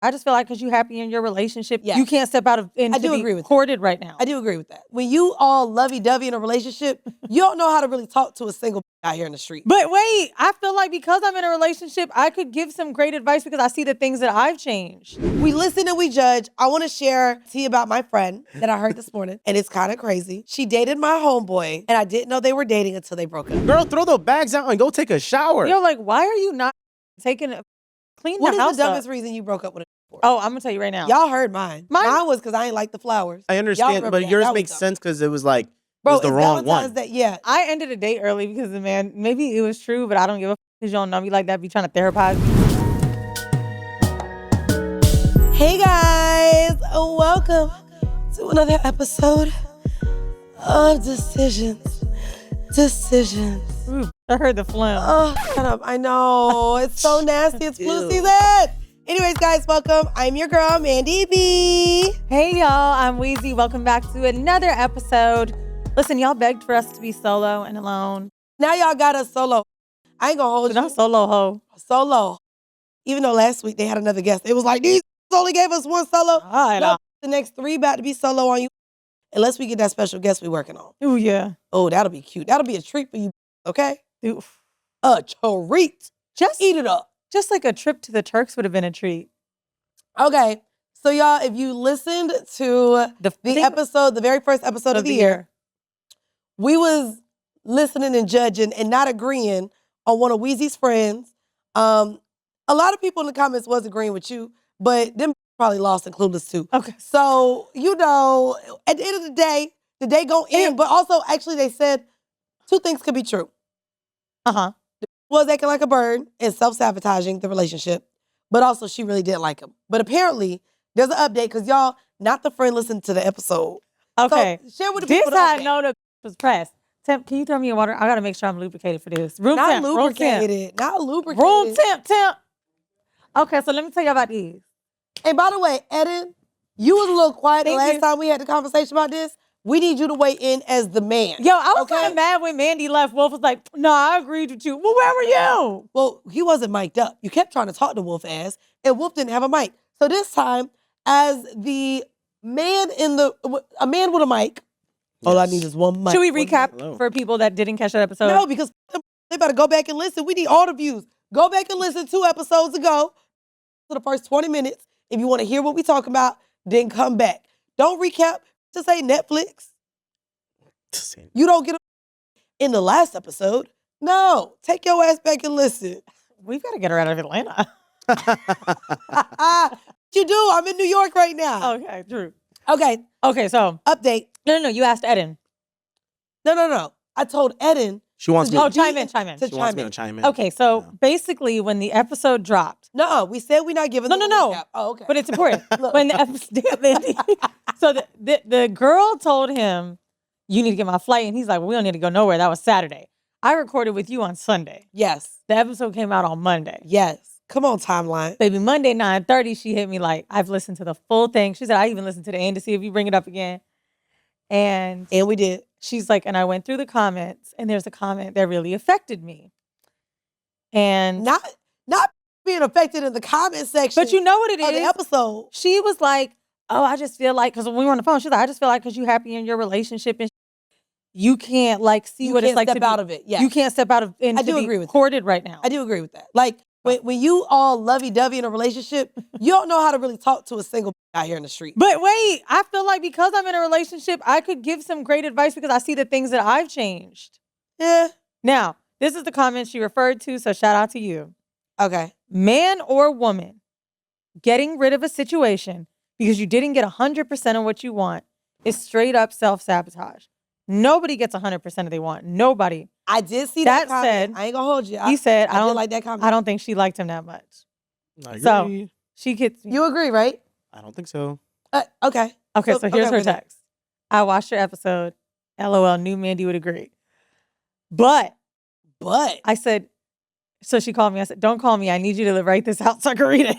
I just feel like because you're happy in your relationship, Yeah. you can't step out of and I do to be agree with that. courted right now. I do agree with that. When you all lovey-dovey in a relationship, you don't know how to really talk to a single out here in the street. But wait, I feel like because I'm in a relationship, I could give some great advice because I see the things that I've changed. We listen and we judge. I want to share to you about my friend that I heard this morning, and it's kind of crazy. She dated my homeboy, and I didn't know they were dating until they broke up. Girl, throw the bags out and go take a shower. Yo, like, why are you not taking a clean What the is house the dumbest up? reason you broke up with him? Oh, I'm gonna tell you right now. Y'all heard mine. Mine was because I ain't like the flowers. I Y'all understand, remember but that. yours That was makes dumb. sense because it was like, Bro, it was the it's wrong Valentine's one. Day. Yeah. I ended a date early because the man, maybe it was true, but I don't give a f because you don't know me like that. Be trying to therapize me. Hey guys, welcome to another episode of Decisions. Ooh, I heard the phlegm. Oh, shut up. I know. It's so nasty. It's flu season. Anyways, guys, welcome. I'm your girl, Mandy B. Hey, y'all. I'm Weezy. Welcome back to another episode. Listen, y'all begged for us to be solo and alone. Now y'all got us solo. I ain't gonna hold So you. not solo ho. Solo. Even though last week they had another guest. It was like, these only gave us one solo. No, the next 3 about to be solo on you. Unless we get that special guest we working on. Oh, yeah. Oh, that'll be cute. That'll be a treat for you, okay? Oof. A treat. Just eat it up. Just like a trip to the Turks would have been a treat. Okay. So y'all, if you listened to the episode, the very first episode of the year, we was listening and judging and not agreeing on one of Weezy's friends. A lot of people in the comments was agreeing with you, but them probably lost and clueless too. Okay. So, you know, at the end of the day gonna end, but also actually they said 2 things could be true. Uh-huh. Was acting like a bird and self-sabotaging the relationship, but also she really didn't like him. But apparently, there's an update because y'all, not the friend listened to the episode. Okay. So share with the This people. I know the was pressed. Temp, can you throw me in water? I gotta make sure I'm lubricated for this. Room temp. Not lubricated. Room temp. Okay, so let me tell you about these. And by the way, Eden, you was a little quiet the last time we had the conversation about this. We need you to weigh in as the man. Yo, I was kind of mad when Mandy left. Wolf was like, no, I agreed with you. Well, where were you? Well, he wasn't mic'd up. You kept trying to talk to Wolf ass, and Wolf didn't have a mic. So this time, as the man a man with a mic, all I need is one mic. Should we recap for people that didn't catch that episode? No, because they better go back and listen. We need all the views. Go back and listen 2 episodes ago for the first 20 minutes. If you want to hear what we talk about, then come back. Don't recap. Just say Netflix. You don't get in the last episode. No, take your ass back and listen. We've got to get her out of Atlanta. You do. I'm in New York right now. Okay, true. Okay, so. Update. No, you asked Eden. No. I told Eden. She wants me. Oh, chime in. She wants me to chime in. Okay, so basically when the episode dropped. No, we said we're not giving them No. recap. Oh, okay. But it's important. When the episode, so the girl told him, you need to get my flight. And he's like, well, we don't need to go nowhere. That was Saturday. I recorded with you on Sunday. Yes. The episode came out on Monday. Yes. Come on, timeline. Baby, Monday, 9:30, she hit me like, I've listened to the full thing. She said, I even listened to the end to see if you bring it up again. And we did. She's like, and I went through the comments, and there's a comment that really affected me. And not being affected in the comment section. But you know what it is? The episode. She was like, oh, I just feel like, because when we were on the phone, she's like, I just feel like because you're happy in your relationship and you can't like see what it's like to step out of it. Yeah. You can't step out of it. I do agree with courted right now. I do agree with that. Like when you all lovey-dovey in a relationship, you don't know how to really talk to a single out here in the street. But wait, I feel like because I'm in a relationship, I could give some great advice because I see the things that I've changed. Yeah. Now, this is the comment she referred to, so shout out to you. Okay. Man or woman, getting rid of a situation because you didn't get 100% of what you want is straight up self-sabotage. Nobody gets 100% of what they want. Nobody. I did see that comment. Said, I ain't gonna hold you. He said, I don't like that comment. I don't think she liked him that much. I agree. So she gets me. You agree, right? I don't think so. Okay. Okay, so here's her text. I watched your episode. LOL, knew Mandy would agree. But I said, so she called me. I said, don't call me. I need you to write this out so I can read it.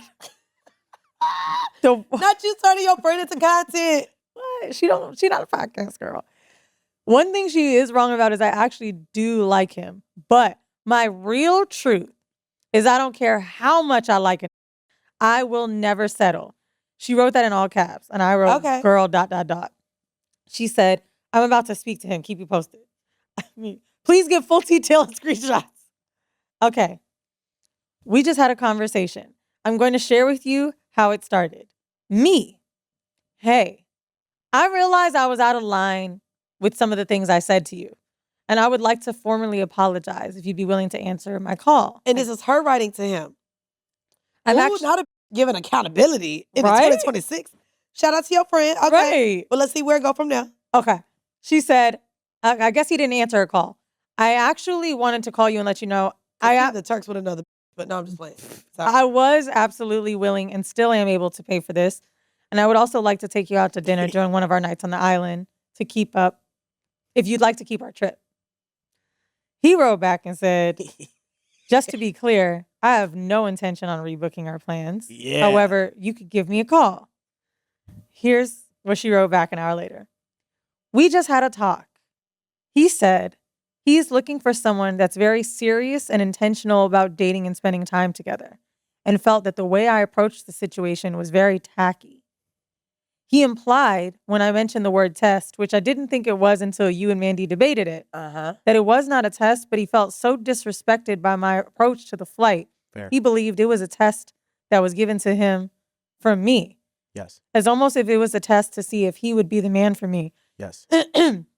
Not you turning your friend into content. What? She's not a podcast girl. One thing she is wrong about is I actually do like him. But my real truth is I don't care how much I like him. I will never settle. She wrote that in all caps. And I wrote, Okay. girl, ... She said, I'm about to speak to him. Keep you posted. I mean, please give full detail and screenshots. Okay. We just had a conversation. I'm going to share with you how it started. Me. Hey, I realized I was out of line with some of the things I said to you. And I would like to formally apologize if you'd be willing to answer my call. And this is her writing to him. I'm Ooh, actually not giving accountability in Right? 2026. Shout out to your friend. Okay. Right. Well, let's see where it go from there. Okay. She said, I guess he didn't answer her call. I actually wanted to call you and let you know The Turks with another, but no, I'm just playing. Sorry. I was absolutely willing and still am able to pay for this. And I would also like to take you out to dinner during one of our nights on the island to keep up, if you'd like to keep our trip. He wrote back and said, just to be clear, I have no intention on rebooking our plans. Yeah. However, you could give me a call. Here's what she wrote back an hour later. We just had a talk. He said he's looking for someone that's very serious and intentional about dating and spending time together, and felt that the way I approached the situation was very tacky. He implied, when I mentioned the word test, which I didn't think it was until you and Mandy debated it, that it was not a test, but he felt so disrespected by my approach to the flight. Fair. He believed it was a test that was given to him from me. Yes. As almost if it was a test to see if he would be the man for me. Yes.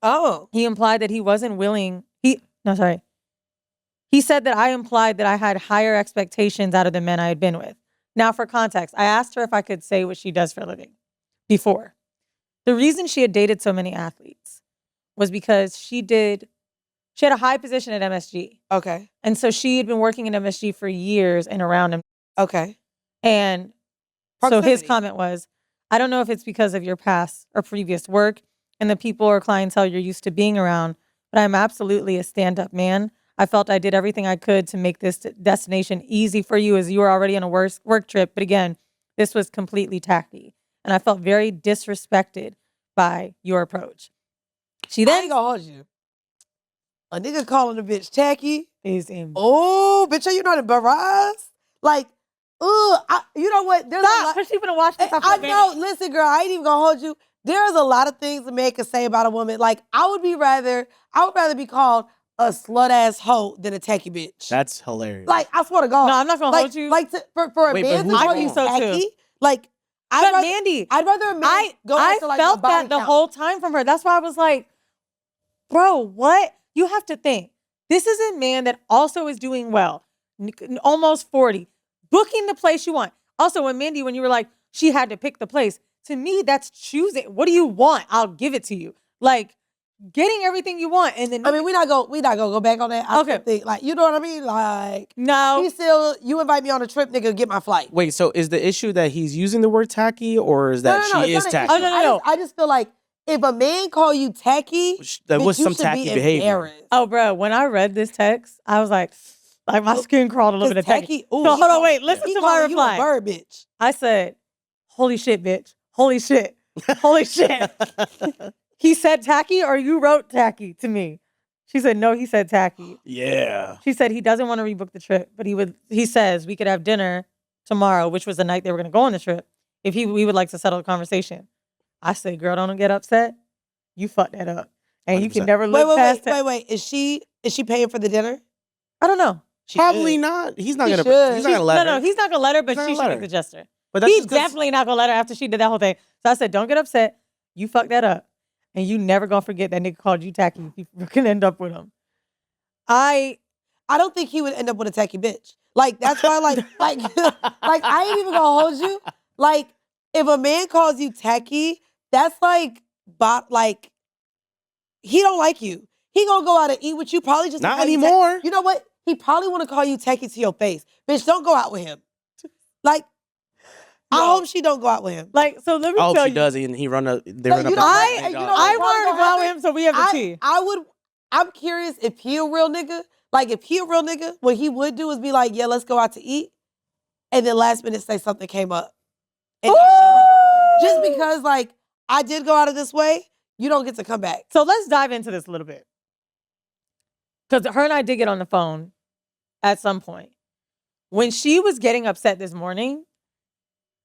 Oh. He implied that he wasn't willing. He said that I implied that I had higher expectations out of the men I had been with. Now, for context, I asked her if I could say what she does for a living before. The reason she had dated so many athletes was because she had a high position at MSG. Okay. And so she had been working in MSG for years and around him. Okay. And so his Proximity. comment was, I don't know if it's because of your past or previous work and the people or clientele you're used to being around, but I'm absolutely a stand-up man. I felt I did everything I could to make this destination easy for you as you were already on a work trip. But again, this was completely tacky. And I felt very disrespected by your approach. She I then ain't gonna hold you. A nigga calling a bitch tacky. is in. Oh, bitch, are you not embarrassed? Like, you know what? There's a Stop, lot. because she's gonna watch this. I know. Listen, girl, I ain't even gonna hold you. There's a lot of things a man can say about a woman. Like, I would rather be called a slut ass hoe than a tacky bitch. That's hilarious. Like, I swear to God. No, I'm not gonna hold you. Like for a Wait, but man to who's call wrong? you So too. tacky, like, But Mandy, I'd rather a man go I after like felt a body that the count. whole time from her. That's why I was like, bro, what? You have to think. This is a man that also is doing well, almost 40, booking the place you want. Also, when you were like, she had to pick the place. To me, that's choosing. What do you want? I'll give it to you. Like, getting everything you want. And then I mean, we not gonna go back on that. I Okay. still think, like, you know what I mean? Like, no. you invite me on a trip, nigga, get my flight. Wait, so is the issue that he's using the word tacky, or is that No, she it's is not an tacky? issue. Oh, no. I just feel like if a man call you tacky, That bitch, was you some should tacky be behavior. embarrassed. Oh, bro, when I read this text, I was like my skin crawled a little bit of tacky. Tacky. Ooh, So he hold on, call- wait. Listen he to my calling you a reply. bird, bitch. I said, holy shit, bitch. Holy shit. Holy shit. He said tacky or you wrote tacky to me? She said, no, he said tacky. Yeah. She said he doesn't want to rebook the trip, but he says we could have dinner tomorrow, which was the night they were going to go on the trip, if we would like to settle the conversation. I said, girl, don't get upset. You fucked that up. And you can 100%. never look past that. Wait. Is she paying for the dinner? I don't know. Probably not. He's not She gonna. should. He's not gonna let her. No, he's not going to let her, but He's not she gonna should let make her. the gesture. But that's He's just 'cause- definitely not going to let her after she did that whole thing. So I said, don't get upset. You fucked that up. And you never going to forget that nigga called you tacky. You can end up with him. I don't think he would end up with a tacky bitch. Like, that's why, like, I ain't even gonna hold you. Like, if a man calls you tacky, that's like, he don't like you. He gonna go out and eat with you probably just to Not call you anymore. You know what? He probably want to call you tacky to your face. Bitch, don't go out with him. Like, I No. hope she don't go out with him. Like, so let me I hope tell she you. does, and he run up. They No, run you up. know and- what? You know I what? wanted to go out with him, so we have the tea. I'm curious if he a real nigga. Like, if he a real nigga, what he would do is be like, yeah, let's go out to eat. And then last minute say something came up. And not show up. Just because, like, I did go out of this way, you don't get to come back. So let's dive into this a little bit. Because her and I did get on the phone at some point. When she was getting upset this morning,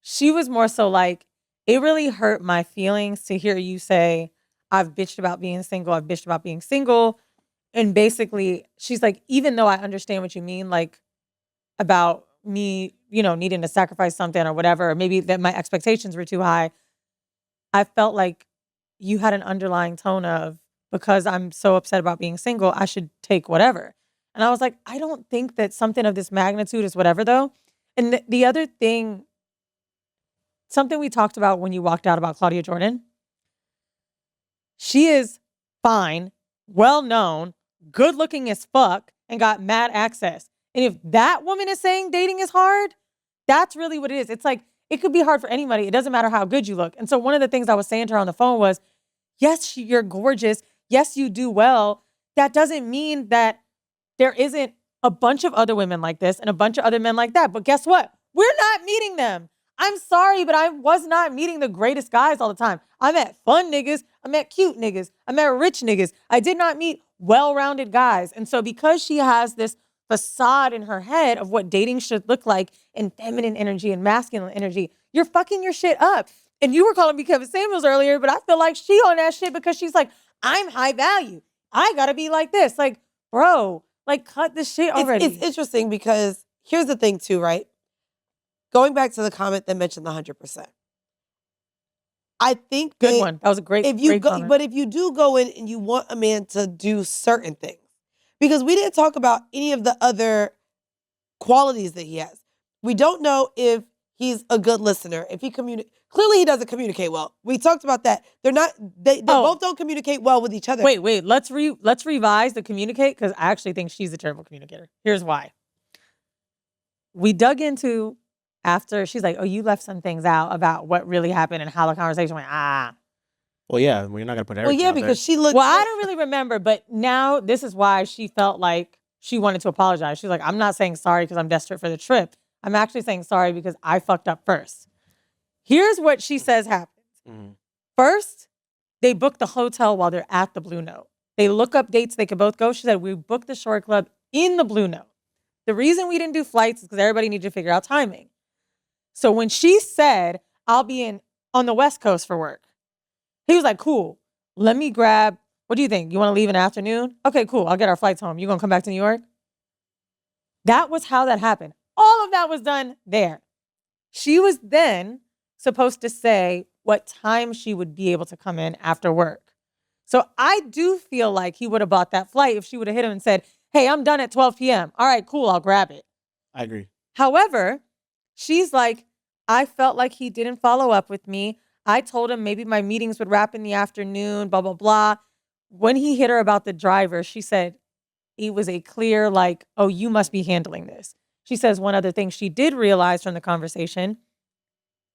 She was more so like, it really hurt my feelings to hear you say, I've bitched about being single. I've bitched about being single. And basically, she's like, even though I understand what you mean, like about me, needing to sacrifice something or whatever, or maybe that my expectations were too high, I felt like you had an underlying tone of, because I'm so upset about being single, I should take whatever. And I was like, I don't think that something of this magnitude is whatever though. And the other thing, something we talked about when you walked out about Claudia Jordan, she is fine, well known, good looking as fuck, and got mad access. And if that woman is saying dating is hard, that's really what it is. It's like, it could be hard for anybody. It doesn't matter how good you look. And so one of the things I was saying to her on the phone was, yes, you're gorgeous. Yes, you do well. That doesn't mean that there isn't a bunch of other women like this and a bunch of other men like that. But guess what? We're not meeting them. I'm sorry, but I was not meeting the greatest guys all the time. I met fun niggas. I met cute niggas. I met rich niggas. I did not meet well-rounded guys. And so because she has this facade in her head of what dating should look like in feminine energy and masculine energy, you're fucking your shit up. And you were calling me Kevin Samuels earlier, but I feel like she on that shit because she's like, I'm high value. I gotta be like this. Like, bro, like cut this shit already. It's interesting because here's the thing too, right? Going back to the comment that mentioned the 100%. I think good one. That was a great comment. But if you do go in and you want a man to do certain things, because we didn't talk about any of the other qualities that he has. We don't know if he's a good listener, if he clearly he doesn't communicate well. We talked about that. They both don't communicate well with each other. Wait, let's revise the communicate, because I actually think she's a terrible communicator. Here's why. We dug into after she's like, oh, you left some things out about what really happened and how the conversation went. Well, yeah, we're not gonna put everything. Well, yeah, out there. because she looked. Well, I don't really remember, but now this is why she felt like she wanted to apologize. She's like, I'm not saying sorry because I'm desperate for the trip. I'm actually saying sorry because I fucked up first. Here's what she says happens. Mm-hmm. First, they book the hotel while they're at the Blue Note. They look up dates they could both go. She said, we booked the Shore Club in the Blue Note. The reason we didn't do flights is because everybody needed to figure out timing. So when she said, I'll be on the West Coast for work, he was like, cool. Let me grab, what do you think? You want to leave in the afternoon? Okay, cool. I'll get our flights home. You going to come back to New York? That was how that happened. All of that was done there. She was then supposed to say what time she would be able to come in after work. So I do feel like he would have bought that flight if she would have hit him and said, hey, I'm done at 12 p.m. All right, cool. I'll grab it. I agree. However, she's like, I felt like he didn't follow up with me. I told him maybe my meetings would wrap in the afternoon, blah, blah, blah. When he hit her about the driver, she said it was a clear like, oh, you must be handling this. She says one other thing she did realize from the conversation,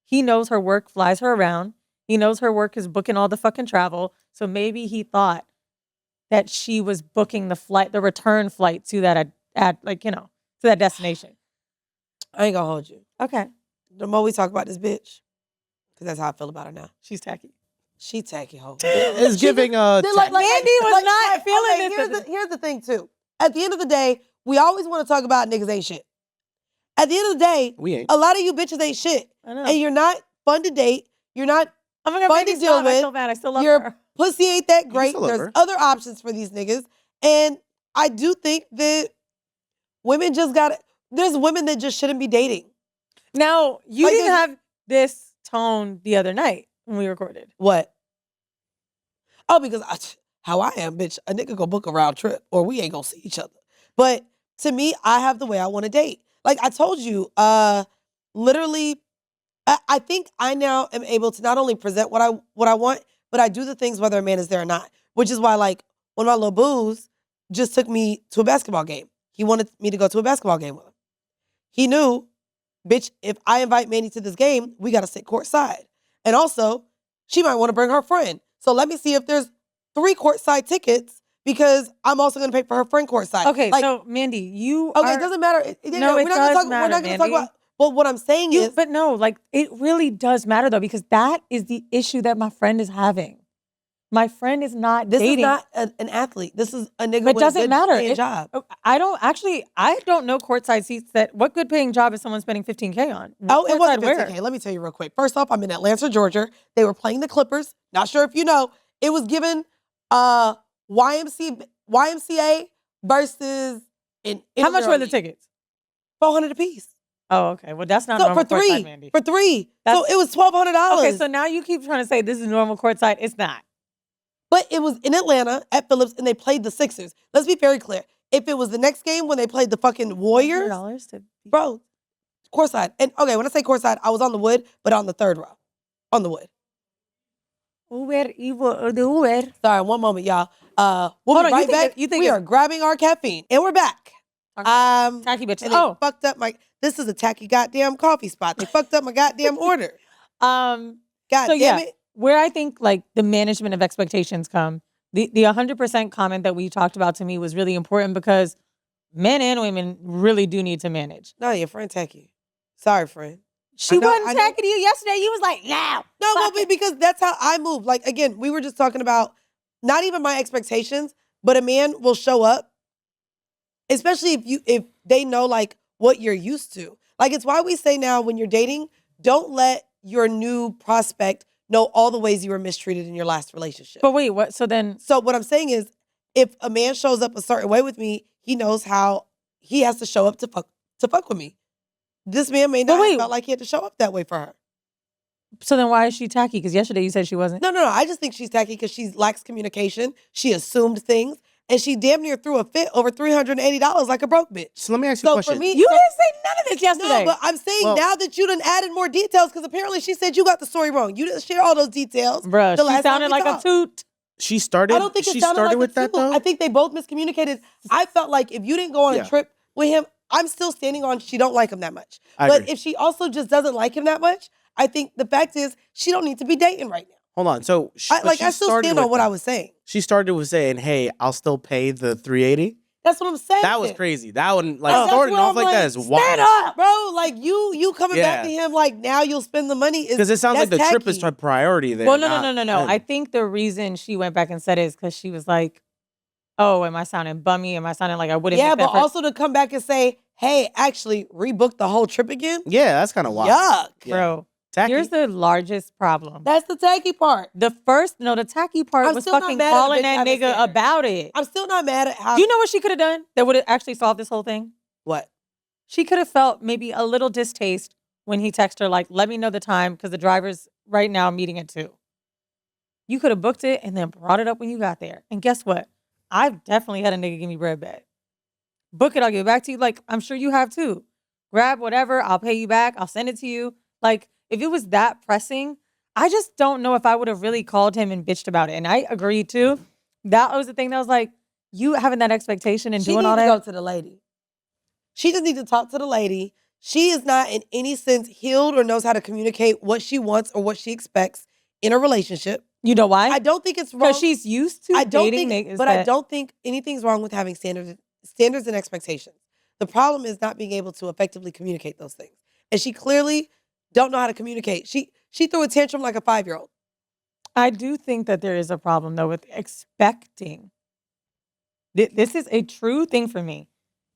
he knows her work flies her around. He knows her work is booking all the fucking travel. So maybe he thought that she was booking the return flight to that, to that destination. I ain't gonna hold you. Okay. The more we talk about this bitch, because that's how I feel about her now. She's tacky. She tacky hoe. It's giving Mandy was not feeling this. Here's the thing too. At the end of the day, we always want to talk about niggas ain't shit. At the end of the day, we ain't. A lot of you bitches ain't shit. I know. And you're not fun to date. You're not fun to deal with. I feel bad. I still love Your her. pussy ain't that great. There's her. other options for these niggas. And I do think that women there's women that just shouldn't be dating. Now, you didn't have this tone the other night when we recorded. What? Oh, because how I am, bitch, a nigga go book a round trip or we ain't gonna see each other. But to me, I have the way I want to date. Like I told you, literally, I think I now am able to not only present what I want, but I do the things whether a man is there or not. Which is why, like, one of my little boos just took me to a basketball game. He wanted me to go to a basketball game with him. He knew, bitch, if I invite Mandy to this game, we got to sit courtside. And also, she might want to bring her friend. So let me see if there's 3 courtside tickets because I'm also going to pay for her friend courtside. Okay, like, so Mandy, it doesn't matter. We're not going to talk about. But what I'm saying is, but no, like it really does matter though because that is the issue that my friend is having. My friend is not This dating. is not an athlete. This is a nigga But with doesn't a good matter. paying job. I don't know courtside seats what good paying job is someone spending $15K on? Oh, it wasn't Courtside where? 15K. Let me tell you real quick. First off, I'm in Atlanta, Georgia. They were playing the Clippers. Not sure if you know. It was given YMCA versus an How much were the league. tickets? $400 a piece. Oh, okay. Well, that's not So normal for three, courtside, Mandy. So it was $1,200. Okay, so now you keep trying to say this is normal courtside. It's not. But it was in Atlanta at Phillips, and they played the Sixers. Let's be very clear. If it was the next game when they played the fucking Warriors, bro, courtside. And okay, when I say courtside, I was on the wood, but on the third row, on the wood. Uber. Sorry, one moment, y'all. We'll Hold be on, right back. We are grabbing our caffeine, and we're back. Tacky bitches. And they fucked up my. This is a tacky goddamn coffee spot. They fucked up my goddamn order. God damn it. Where I think like the management of expectations come, the 100% comment that we talked about to me was really important because men and women really do need to manage. No, your friend Tacky. Sorry, friend. She wasn't tacky to you yesterday. You was like, no. No, but because that's how I move. Like, again, we were just talking about not even my expectations, but a man will show up, especially if they know like what you're used to. Like, it's why we say now when you're dating, don't let your new prospect know all the ways you were mistreated in your last relationship. But wait, what? So what I'm saying is, if a man shows up a certain way with me, he knows how he has to show up to fuck with me. This man may not have felt like he had to show up that way for her. So then why is she tacky? Because yesterday you said she wasn't. No. I just think she's tacky because she lacks communication. She assumed things. And she damn near threw a fit over $380 like a broke bitch. So let me ask you a question. For me, you didn't say none of this yesterday. No, but I'm saying now that you done added more details, because apparently she said you got the story wrong. You didn't share all those details. Bruh, she sounded like a toot. She started. I don't think it sounded like with a that toot. though. I think they both miscommunicated. I felt like if you didn't go on a trip with him, I'm still standing on she don't like him that much. But if she also just doesn't like him that much, I think the fact is she don't need to be dating right now. Hold on. So I still stand on what I was saying. She started with saying, "Hey, I'll still pay the $380." That's what I'm saying. That was crazy. That one, like starting off like that is wild. Stand up, bro. Like you coming back to him like now you'll spend the money. Because it sounds like the trip is her priority there. Well, no. I think the reason she went back and said it is because she was like, "Oh, am I sounding bummy? Am I sounding like I wouldn't?" Yeah, but also to come back and say, "Hey, actually rebook the whole trip again." Yeah, that's kind of wild. Yuck, bro. Tacky. Here's the largest problem. That's the tacky part. The tacky part was fucking calling that nigga about it. I'm still not mad at how. Do you know what she could have done that would have actually solved this whole thing? What? She could have felt maybe a little distaste when he texted her, like, let me know the time because the driver's right now meeting at 2. You could have booked it and then brought it up when you got there. And guess what? I've definitely had a nigga give me bread back. Book it, I'll give it back to you. Like, I'm sure you have too. Grab whatever, I'll pay you back, I'll send it to you. Like, if it was that pressing, I just don't know if I would have really called him and bitched about it. And I agree too. That was the thing that was like, you having that expectation and doing all that. She needs to go to the lady. She just needs to talk to the lady. She is not in any sense healed or knows how to communicate what she wants or what she expects in a relationship. You know why? I don't think it's wrong. Because she's used to dating. I don't think anything's wrong with having standards and expectations. The problem is not being able to effectively communicate those things. And she clearly don't know how to communicate. She threw a tantrum like a 5-year-old. I do think that there is a problem though with expecting. This is a true thing for me.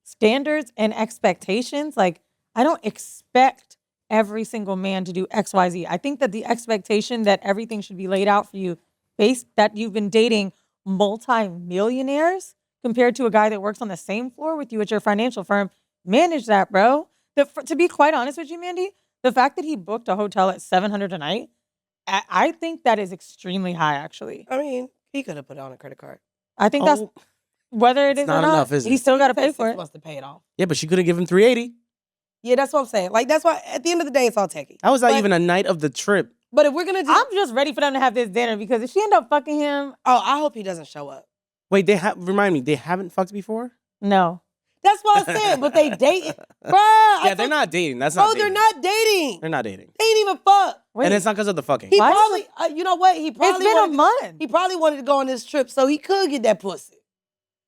Standards and expectations. Like, I don't expect every single man to do X, Y, Z. I think that the expectation that everything should be laid out for you based that you've been dating multi-millionaires compared to a guy that works on the same floor with you at your financial firm. Manage that, bro. To be quite honest with you, Mandy, the fact that he booked a hotel at $700 a night, I think that is extremely high, actually. I mean, he could have put it on a credit card. I think that's, whether it is not or not, enough, is it? he still got to pay for it. He wants to pay it off. Yeah, but she could have given $380. Yeah, that's what I'm saying. Like, that's why, at the end of the day, it's all tacky. How was that even a night of the trip? But if we're going to I'm just ready for them to have this dinner because if she end up fucking him. Oh, I hope he doesn't show up. Wait, remind me, they haven't fucked before? No. That's what I said, but they dating. Bruh. Yeah, they're not dating. That's not dating. They're not dating. They're not dating. They ain't even fuck. Wait. And it's not because of the fucking. He probably, you know what? He probably it's been a month. He probably wanted to go on this trip so he could get that pussy.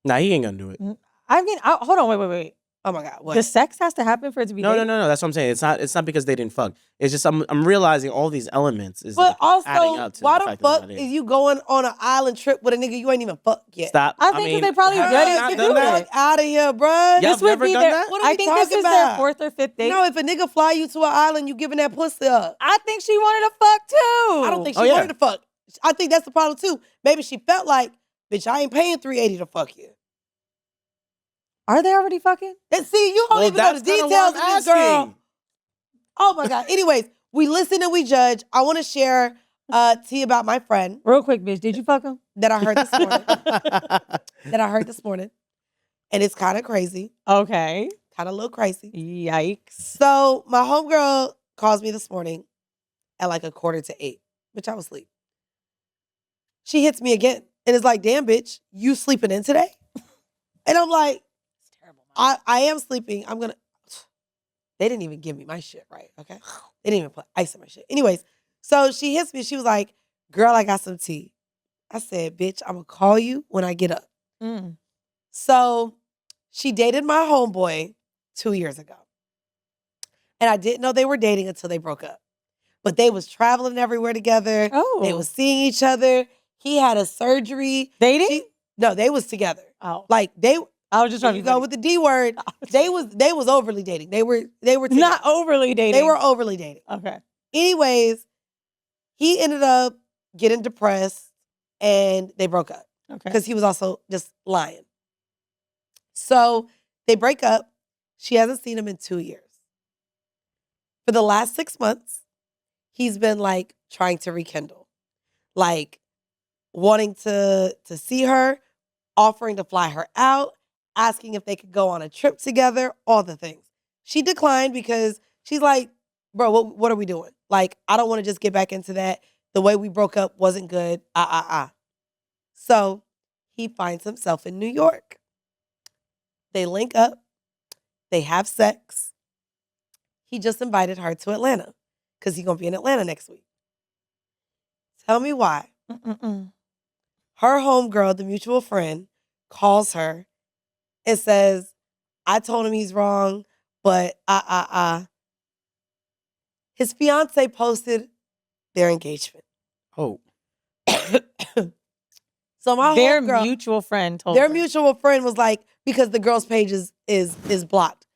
Nah, he ain't gonna do it. I mean, hold on, wait. Oh my God, what? The sex has to happen for it to be No. dating? That's what I'm saying. It's not because they didn't fuck. It's just I'm realizing all these elements is But like adding also, up to why the the fact that they're fuck not is dating. you going on an island trip with a nigga you ain't even fucked yet? Stop. I think 'cause they probably have ready you to not do done that. that? Fuck out of here, bruh. Y'all This would never be done their. that? What are I we think this talking is their about? 4th or 5th date. No, if a nigga fly you to an island, you giving that pussy up. I think she wanted to fuck too. I don't think she Oh, yeah. wanted to fuck. I think that's the problem too. Maybe she felt like, bitch, I ain't paying $380 to fuck you. Are they already fucking? And see, you don't even know the that's kinda details what of I'm this girl. asking. Oh my God. Anyways, we listen and we judge. I want to share tea about my friend Real quick, bitch. Did you fuck him? that I heard this morning. And it's kind of crazy. Okay. Kind of a little crazy. Yikes. So my homegirl calls me this morning at like 7:45, which I was asleep. She hits me again and is like, damn, bitch, you sleeping in today? And I'm like, I am sleeping. They didn't even give me my shit right, okay? They didn't even put ice in my shit. Anyways, so she hits me. She was like, girl, I got some tea. I said, bitch, I'm going to call you when I get up. Mm. So she dated my homeboy 2 years ago. And I didn't know they were dating until they broke up. But they was traveling everywhere together. Oh. They was seeing each other. He had a surgery. Dating? No, they was together. Oh. Like they I was just trying you to go with the D word. They was overly dating. They were together. not overly dating. They were overly dating. Okay. Anyways, he ended up getting depressed and they broke up. Okay. Because he was also just lying. So they break up. She hasn't seen him in 2 years. For the last 6 months, he's been like trying to rekindle. Like wanting to see her, offering to fly her out, asking if they could go on a trip together, all the things. She declined because she's like, bro, what are we doing? Like, I don't want to just get back into that. The way we broke up wasn't good. So he finds himself in New York. They link up. They have sex. He just invited her to Atlanta because he's going to be in Atlanta next week. Tell me why. Mm-mm-mm. Her homegirl, the mutual friend, calls her and says, I told him he's wrong, but His fiance posted their engagement. Oh. So my Their homegirl, mutual friend told their her. mutual friend was like, because the girl's page is blocked.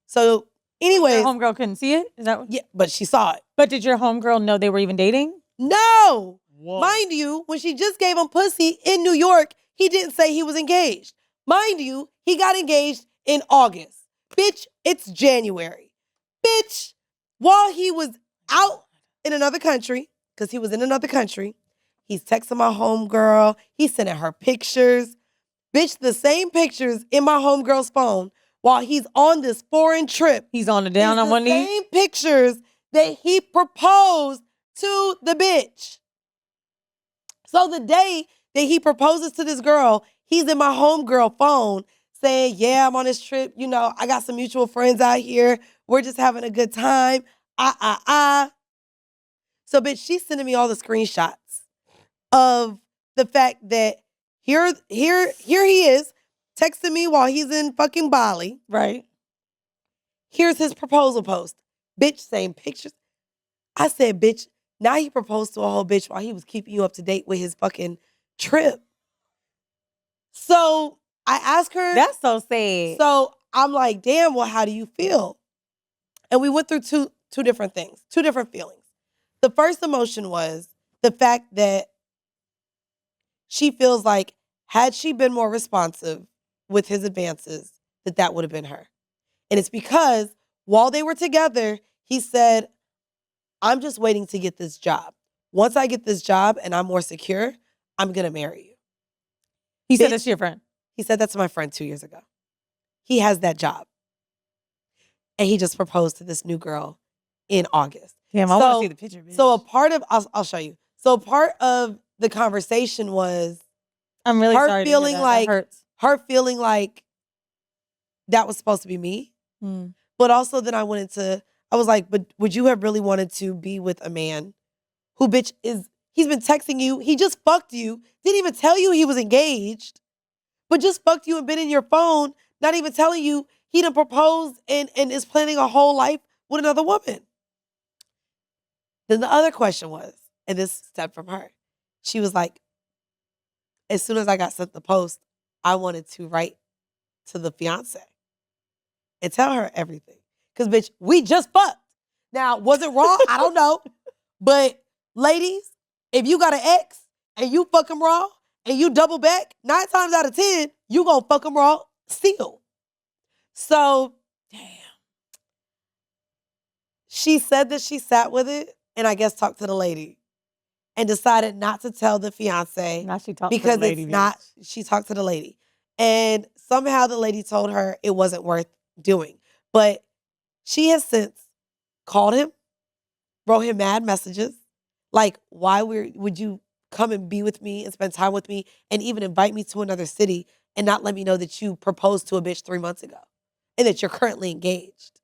So anyways, Your homegirl couldn't see it? Is that what? yeah, but she saw it. But did your homegirl know they were even dating? No. Whoa. Mind you, when she just gave him pussy in New York, he didn't say he was engaged. Mind you, he got engaged in August. Bitch, it's January. Bitch, while he was out in another country, because he was in another country, he's texting my homegirl. He's sending her pictures. Bitch, the same pictures in my homegirl's phone while he's on this foreign trip. He's on the down is on the one knee? same pictures that he proposed to the bitch. So the day that he proposes to this girl, he's in my homegirl phone saying, yeah, I'm on this trip. You know, I got some mutual friends out here. We're just having a good time. So, bitch, she's sending me all the screenshots of the fact that here he is texting me while he's in fucking Bali. Right. Here's his proposal post. Bitch, same pictures. I said, bitch, now he proposed to a whole bitch while he was keeping you up to date with his fucking trip. So I asked her. That's so sad. So I'm like, damn, well, how do you feel? And we went through two different things, two different feelings. The first emotion was the fact that she feels like had she been more responsive with his advances, that would have been her. And it's because while they were together, he said, I'm just waiting to get this job. Once I get this job and I'm more secure, I'm going to marry you. He said Bitch. that's your friend. He said that to my friend 2 years ago. He has that job. And he just proposed to this new girl in August. Damn, I want to see the picture, bitch. So a part of, I'll show you. So part of the conversation was I'm really her sorry to feeling hear that. like- That hurts. her feeling like that was supposed to be me. Mm. But also then I was like, but would you have really wanted to be with a man who, bitch, he's been texting you. He just fucked you. Didn't even tell you he was engaged, but just fucked you and been in your phone, not even telling you he done proposed and is planning a whole life with another woman. Then the other question was, and this stemmed from her. She was like, as soon as I got sent the post, I wanted to write to the fiance and tell her everything. Because, bitch, we just fucked. Now, was it raw? I don't know. But, ladies, if you got an ex and you fuck him raw and you double back, 9 times out of 10, you gonna fuck him raw still. So, damn. She said that she sat with it and I guess talked to the lady and decided not to tell the fiance Now she talked because to the lady, it's not, she talked to the lady. And somehow the lady told her it wasn't worth doing. But she has since called him, wrote him mad messages, like, why would you come and be with me and spend time with me and even invite me to another city and not let me know that you proposed to a bitch 3 months ago and that you're currently engaged?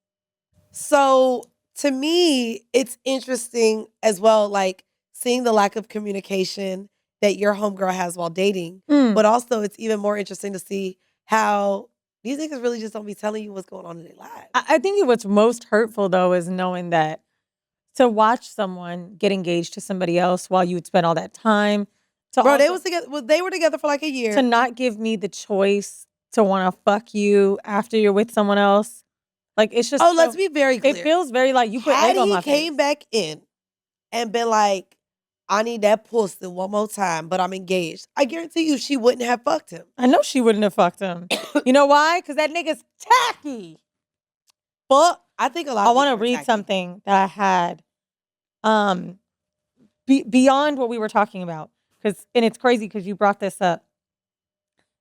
So to me, it's interesting as well, like seeing the lack of communication that your homegirl has while dating. But also it's even more interesting to see how these niggas really just don't be telling you what's going on in their lives. I think what's most hurtful, though, is knowing that to watch someone get engaged to somebody else while you would spend all that time. Bro, they was together. Well, they were together for like a year. To not give me the choice to want to fuck you after you're with someone else. Like, it's just. Oh, let's be very clear. It feels very like you put egg on my face. Had he came back in and been like, I need that pussy one more time, but I'm engaged, I guarantee you she wouldn't have fucked him. I know she wouldn't have fucked him. You know why? Because that nigga's tacky. But I think a lot. I want to read something that I had beyond what we were talking about. And it's crazy because you brought this up.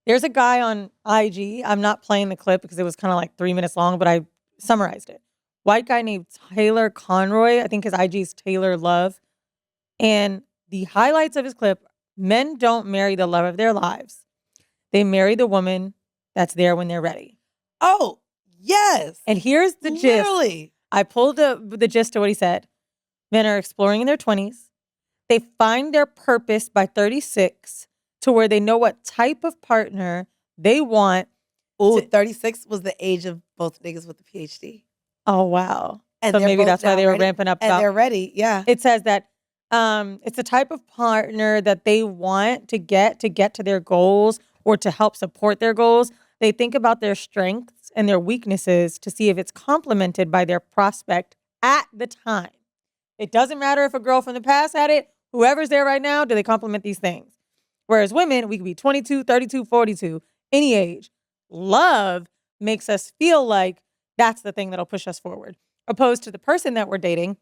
There's a guy on IG. I'm not playing the clip because it was kind of like 3 minutes long, but I summarized it. White guy named Taylor Conroy. I think his IG is Taylor Love. And the highlights of his clip: men don't marry the love of their lives. They marry the woman that's there when they're ready. Oh, yes. And here's the gist. Literally. I pulled the gist of what he said. Men are exploring in their 20s. They find their purpose by 36 to where they know what type of partner they want. Ooh, 36 was the age of both niggas with the PhD. Oh, wow. And so maybe that's why they were ramping up. And they're ready, yeah. It says that it's the type of partner that they want to get to their goals or to help support their goals. They think about their strengths and their weaknesses to see if it's complemented by their prospect at the time. It doesn't matter if a girl from the past had it. Whoever's there right now, do they complement these things? Whereas women, we could be 22, 32, 42, any age. Love makes us feel like that's the thing that'll push us forward. Opposed to the person that we're dating,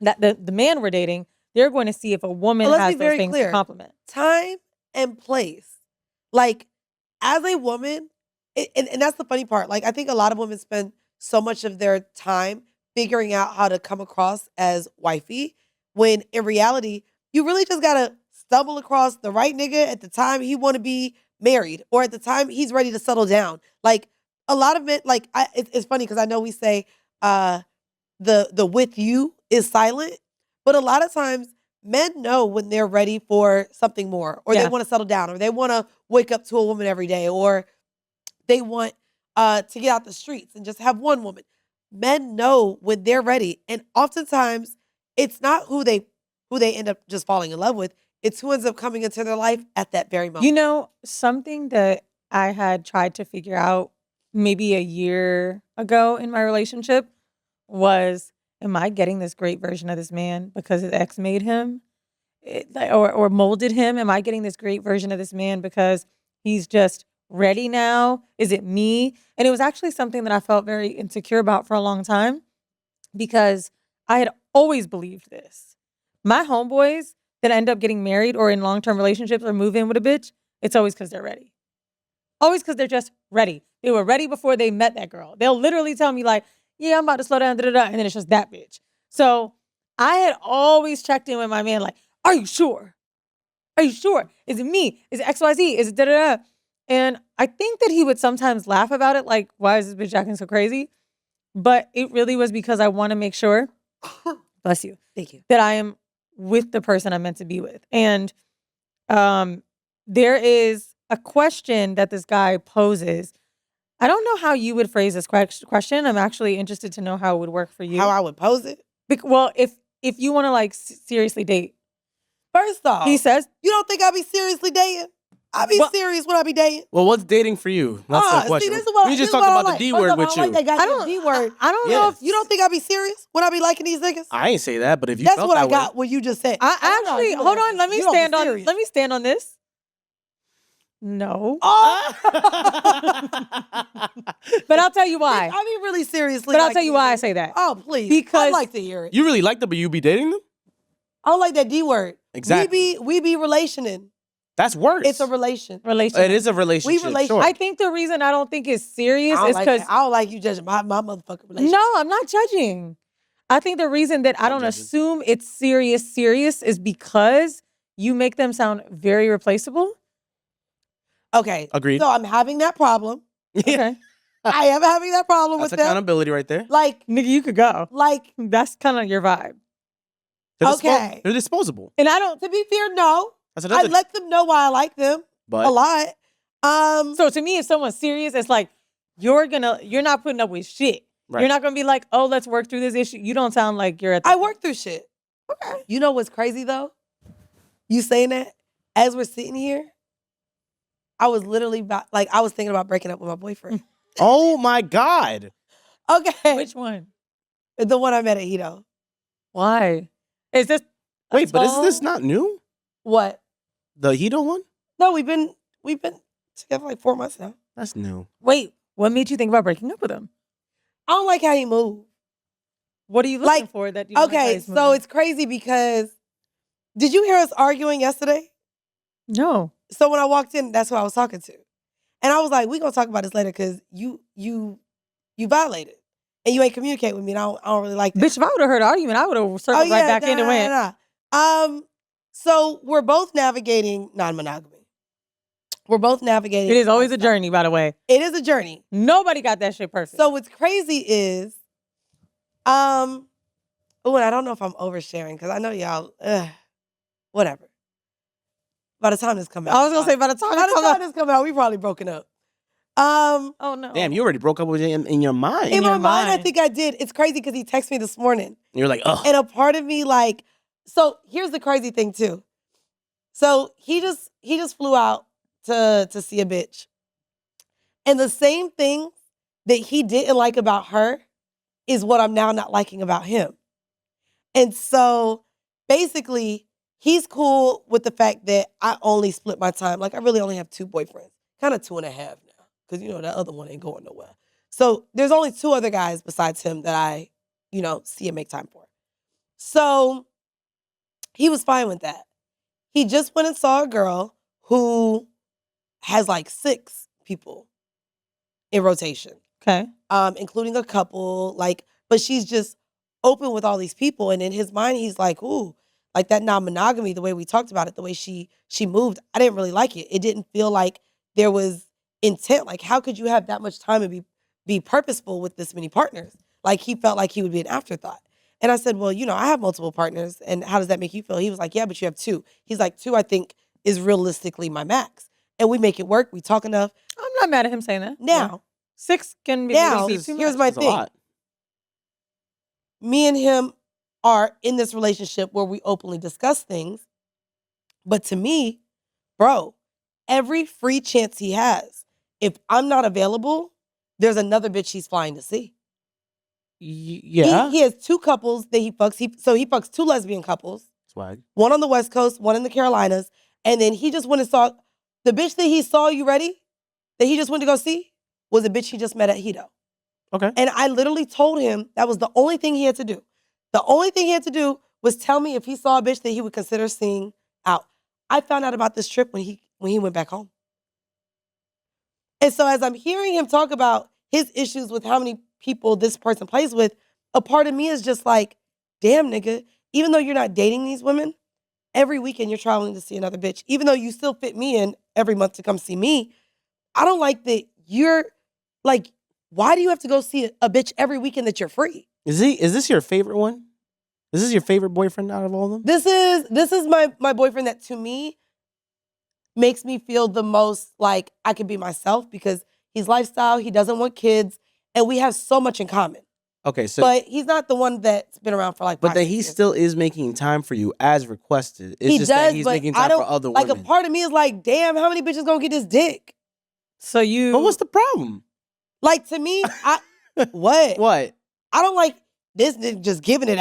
that the man we're dating, they're going to see if a woman has those things to complement. Time and place. Like, as a woman, and that's the funny part. Like, I think a lot of women spend so much of their time figuring out how to come across as wifey, when in reality, you really just gotta stumble across the right nigga at the time he want to be married or at the time he's ready to settle down. Like, a lot of men, like, it's funny because I know we say the with you is silent, but a lot of times men know when they're ready for something more, or they want to settle down, or they want to wake up to a woman every day, or they want to get out the streets and just have one woman. Men know when they're ready, and oftentimes it's not who they end up just falling in love with. It's who ends up coming into their life at that very moment. You know, something that I had tried to figure out maybe a year ago in my relationship was, am I getting this great version of this man because his ex made him or molded him? Am I getting this great version of this man because he's just ready now? Is it me? And it was actually something that I felt very insecure about for a long time because I had always believed this. My homeboys that end up getting married or in long-term relationships or move in with a bitch, it's always because they're ready. Always because they're just ready. They were ready before they met that girl. They'll literally tell me like, yeah, I'm about to slow down, and then it's just that bitch. So I had always checked in with my man like, are you sure? Are you sure? Is it me? Is it XYZ? Is it da-da-da? And I think that he would sometimes laugh about it like, why is this bitch acting so crazy? But it really was because I want to make sure, bless you, thank you, that I am with the person I'm meant to be with. And there is a question that this guy poses I don't know how you would phrase this question. I'm actually interested to know how it would work for you. How I would pose it? Well, if you want to like seriously date, First off, he says, you don't think I be seriously dating? I be serious when I be dating. Well, what's dating for you? That's the question. See, this is what, we this just is talked what I about like. the D First word off, with I don't you. like that goddamn D word. I don't Yes. know if You don't think I be serious when I be liking these niggas? I ain't say that, but if you That's felt what that I way, got. What you just said. I actually You know hold that. on. Let me You don't be stand on. serious. Let me stand on this. No, Oh, but I'll tell you why. I mean, really seriously. But I'll like tell you these why I niggas. say that. Oh, please. Because- I'd like to hear it. you really like them, but you be dating them? I don't like that D word. Exactly. We be relationing. That's worse. It's a relation. Relationship. It is a relationship. Sure. I think the reason I don't think it's serious is because I don't like you judging my motherfucking relationship. no, I'm not judging. I think the reason that I I'm don't judging. assume it's serious is because you make them sound very replaceable. Okay. Agreed. So I'm having that problem. Okay, I am having that problem That's with them. accountability right there. Like, nigga, you could go. like, That's kind of your vibe. okay. They're disposable. And I don't. To be fair, no. That's I another. let them know why I like them but a lot. So to me, if someone's serious, it's like you're not putting up with shit. Right. You're not gonna be like, oh, let's work through this issue. You don't sound like you're at. I work through shit. Okay. You know what's crazy though? You saying that as we're sitting here, I was literally I was thinking about breaking up with my boyfriend. oh my God. Okay. Which one? The one I met at Hito. Why? Is this? Wait, but is tall- this not new? What? The Hito one? No, we've been together like 4 months now. That's new. Wait, what made you think about breaking up with him? I don't like how he moved. What are you looking Like, for that you don't like how Okay, he's so moving? it's crazy because did you hear us arguing yesterday? no. So when I walked in, that's who I was talking to. And I was like, we're gonna talk about this later because you violated. And you ain't communicate with me, and I don't really like that. Bitch, if I would have heard an argument, I would have circled right back in and went. So we're both navigating non-monogamy. We're both navigating. It is always a journey, by the way. It is a journey. Nobody got that shit perfect. So what's crazy is, and I don't know if I'm oversharing because I know y'all, whatever. By the time this come out, I was gonna say by the time this come out, we probably broken up. oh no. Damn, you already broke up with him in your mind. In my your mind, I mind. think I did. It's crazy because he texted me this morning. You're like, ugh. And a part of me so here's the crazy thing too. So he just flew out to see a bitch. And the same thing that he didn't like about her is what I'm now not liking about him. And so basically, he's cool with the fact that I only split my time. Like I really only have 2 boyfriends, kind of 2.5 now. Because that other one ain't going nowhere. So there's only 2 other guys besides him that I, see and make time for. So he was fine with that. He just went and saw a girl who has like 6 people in rotation, Okay. including a couple, but she's just open with all these people. And in his mind, he's like, ooh, like that non-monogamy, the way we talked about it, the way she moved, I didn't really like it. It didn't feel like there was intent. Like, how could you have that much time and be purposeful with this many partners? Like, he felt like he would be an afterthought. And I said, well, I have multiple partners, and how does that make you feel? He was like, yeah, but you have 2. He's like, 2, I think, is realistically my max. And we make it work. We talk enough. I'm not mad at him saying that. Now, 6 can be Now, too much. here's my That's a thing. lot. Me and him are in this relationship where we openly discuss things. But to me, bro, every free chance he has, if I'm not available, there's another bitch he's flying to see. Yeah. He has 2 couples that he fucks. So he fucks 2 lesbian couples, Swag. one on the West Coast, one in the Carolinas. And then he just went and saw the bitch that he saw, you ready? That he just went to go see was a bitch he just met at Hito. Okay. And I literally told him that was the only thing he had to do. The only thing he had to do was tell me if he saw a bitch that he would consider seeing out. I found out about this trip when he went back home. And so as I'm hearing him talk about his issues with how many people this person plays with, a part of me is just like, damn, nigga, even though you're not dating these women, every weekend you're traveling to see another bitch. Even though you still fit me in every month to come see me, I don't like that you're like, why do you have to go see a bitch every weekend that you're free? Is this your favorite one? Is this your favorite boyfriend out of all of them? This is my boyfriend that to me makes me feel the most like I can be myself because He's lifestyle. He doesn't want kids. And we have so much in common. Okay, so But he's not the one that's been around for like but 5, then 6 he years. still is making time for you as requested. It's He just does, that he's but making I time don't, for other like women. a part of me is like, damn, how many bitches gonna get this dick? So you. But what's the problem? Like to me, what? What? I don't like this nigga just giving it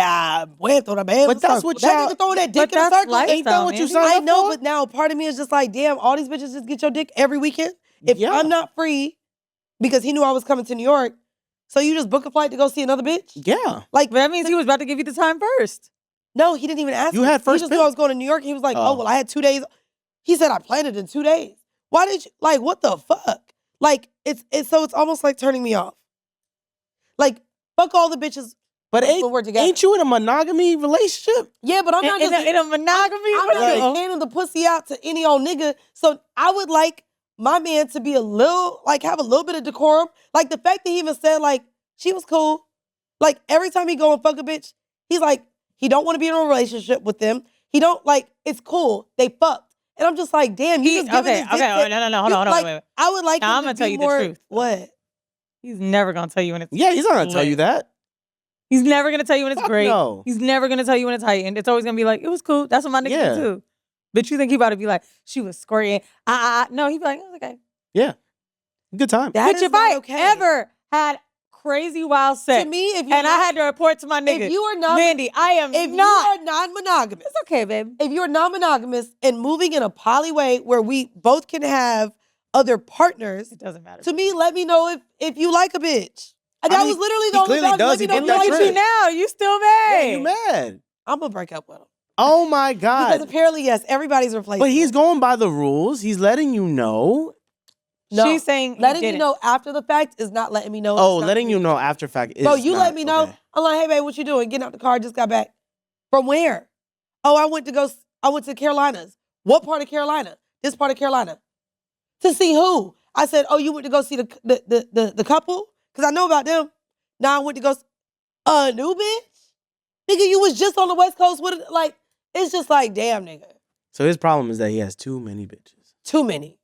went on a man. But that's what that y'all- nigga throwing that dick But in a that's circle. lifestyle, Ain't that what you Mandy. signed I up know, for? but now part of me is just like, damn, all these bitches just get your dick every weekend. If Yeah. I'm not free, because he knew I was coming to New York, so you just book a flight to go see another bitch? Yeah. Like, But that means he was about to give you the time first. no, he didn't even ask You me. had first He just knew pick. I was going to New York. He was like, oh, Oh. well, I had 2 days. He said I planned it in 2 days. Why did you, like, what the fuck? Like, it's almost like turning me off. Like, fuck all the bitches But when we're together. ain't you in a monogamy relationship? Yeah, but I'm not In just a monogamy. I'm not just handing the pussy out to any old nigga. So I would like my man to be a little, like, have a little bit of decorum. Like, the fact that he even said, like, she was cool. Like, every time he go and fuck a bitch, he's like, he don't want to be in a relationship with them. He don't, like, it's cool. They fucked. And I'm just like, damn, you just giving Okay, this dick okay. to- No. Hold on, like, wait. I would like Now him I'm gonna to tell be you the more, truth. What? He's never gonna tell you when it's. Yeah, he's not gonna tell you that. He's never gonna tell you when it's Fuck great. no. He's never gonna tell you when it's heightened. It's always gonna be like, it was cool. That's what my nigga Yeah. did too. But you think he about to be like, she was squirting. No, he'd be like, it was okay. Yeah. Good time. That Bitch, is if not I okay. ever had crazy wild sex To me, if you and I had to report to my nigga, if you are not, Mandy, I am if not. you are non-monogamous, It's okay, babe. if you're non-monogamous and moving in a poly way where we both can have other partners, It doesn't matter. to me, let me know if you like a bitch. And I that mean, was literally he the only clearly time. does. Let me He know did if And you that look like at a you bitch. now. You still Yeah, mad. you mad. I'm gonna break up with him Oh my because God. apparently, yes, everybody's replaceable. But he's going by the rules. He's letting you know. No. She's saying letting he you didn't. know after the fact is not letting me know. Oh, It's not letting you know communicating. after fact is Bro, you not, let me know. okay. I'm like, hey, babe, what you doing? Getting out the car, just got back. From where? Oh, I went to the Carolinas. What part of Carolina? This part of Carolina. To see who? I said, oh, you went to go see the couple? Because I know about them. Now I went to go, a new bitch? Nigga, you was just on the West Coast with it. Like, it's just like, damn, nigga. So his problem is that he has too many bitches. Too many.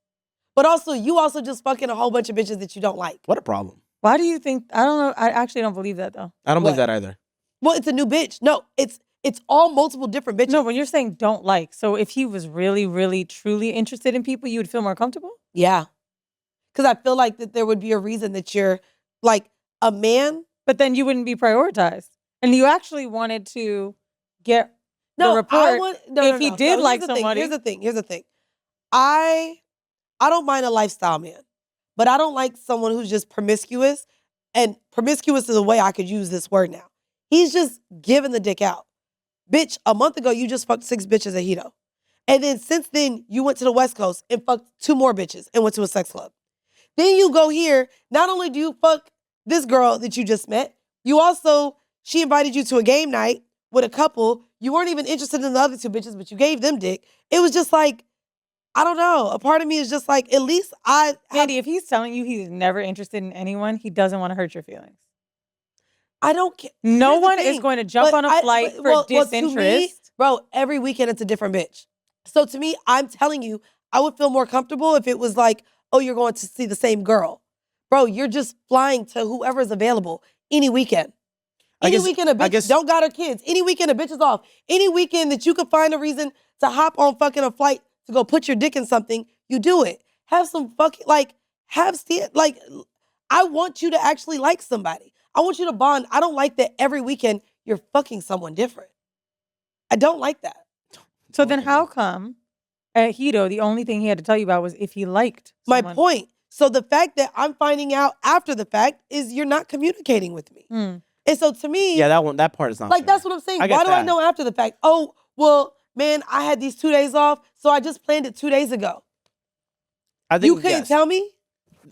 But also, you also just fucking a whole bunch of bitches that you don't like. What a problem. Why do you think? I don't know. I actually don't believe that though. I don't believe What? that either. Well, it's a new bitch. No, it's all multiple different bitches. No, when you're saying don't like, so if he was really, really, truly interested in people, you would feel more comfortable? Yeah. Because I feel like that there would be a reason that you're like a man. But then you wouldn't be prioritized. And you actually wanted to get the report if he did like somebody. Here's the thing. I don't mind a lifestyle man, but I don't like someone who's just promiscuous. And promiscuous is a way I could use this word now. He's just giving the dick out. Bitch, a month ago, you just fucked 6 bitches at Hito. And then since then, you went to the West Coast and fucked 2 more bitches and went to a sex club. Then you go here, not only do you fuck this girl that you just met, she invited you to a game night with a couple. You weren't even interested in the other 2 bitches, but you gave them dick. It was just like, I don't know. A part of me is just like, at least Mandy, if he's telling you he's never interested in anyone, he doesn't want to hurt your feelings. I don't care. No Here's the one is thing. going to jump on a flight for disinterest. To me, bro, every weekend it's a different bitch. So to me, I'm telling you, I would feel more comfortable if it was like, oh, you're going to see the same girl. Bro, you're just flying to whoever's available any weekend. Any weekend a bitch don't got her kids. Any weekend a bitch is off. Any weekend that you could find a reason to hop on fucking a flight to go put your dick in something, you do it. Have some fucking, I want you to actually like somebody. I want you to bond. I don't like that every weekend you're fucking someone different. I don't like that. So then how come at Hito, the only thing he had to tell you about was if he liked someone? My point. So the fact that I'm finding out after the fact is you're not communicating with me. And so to me, Yeah, that part is not like, fair. that's what I'm saying. I get Why do I that. know after the fact? Oh, well, man, I had these 2 days off, so I just planned it 2 days ago. I think You couldn't yes. tell me?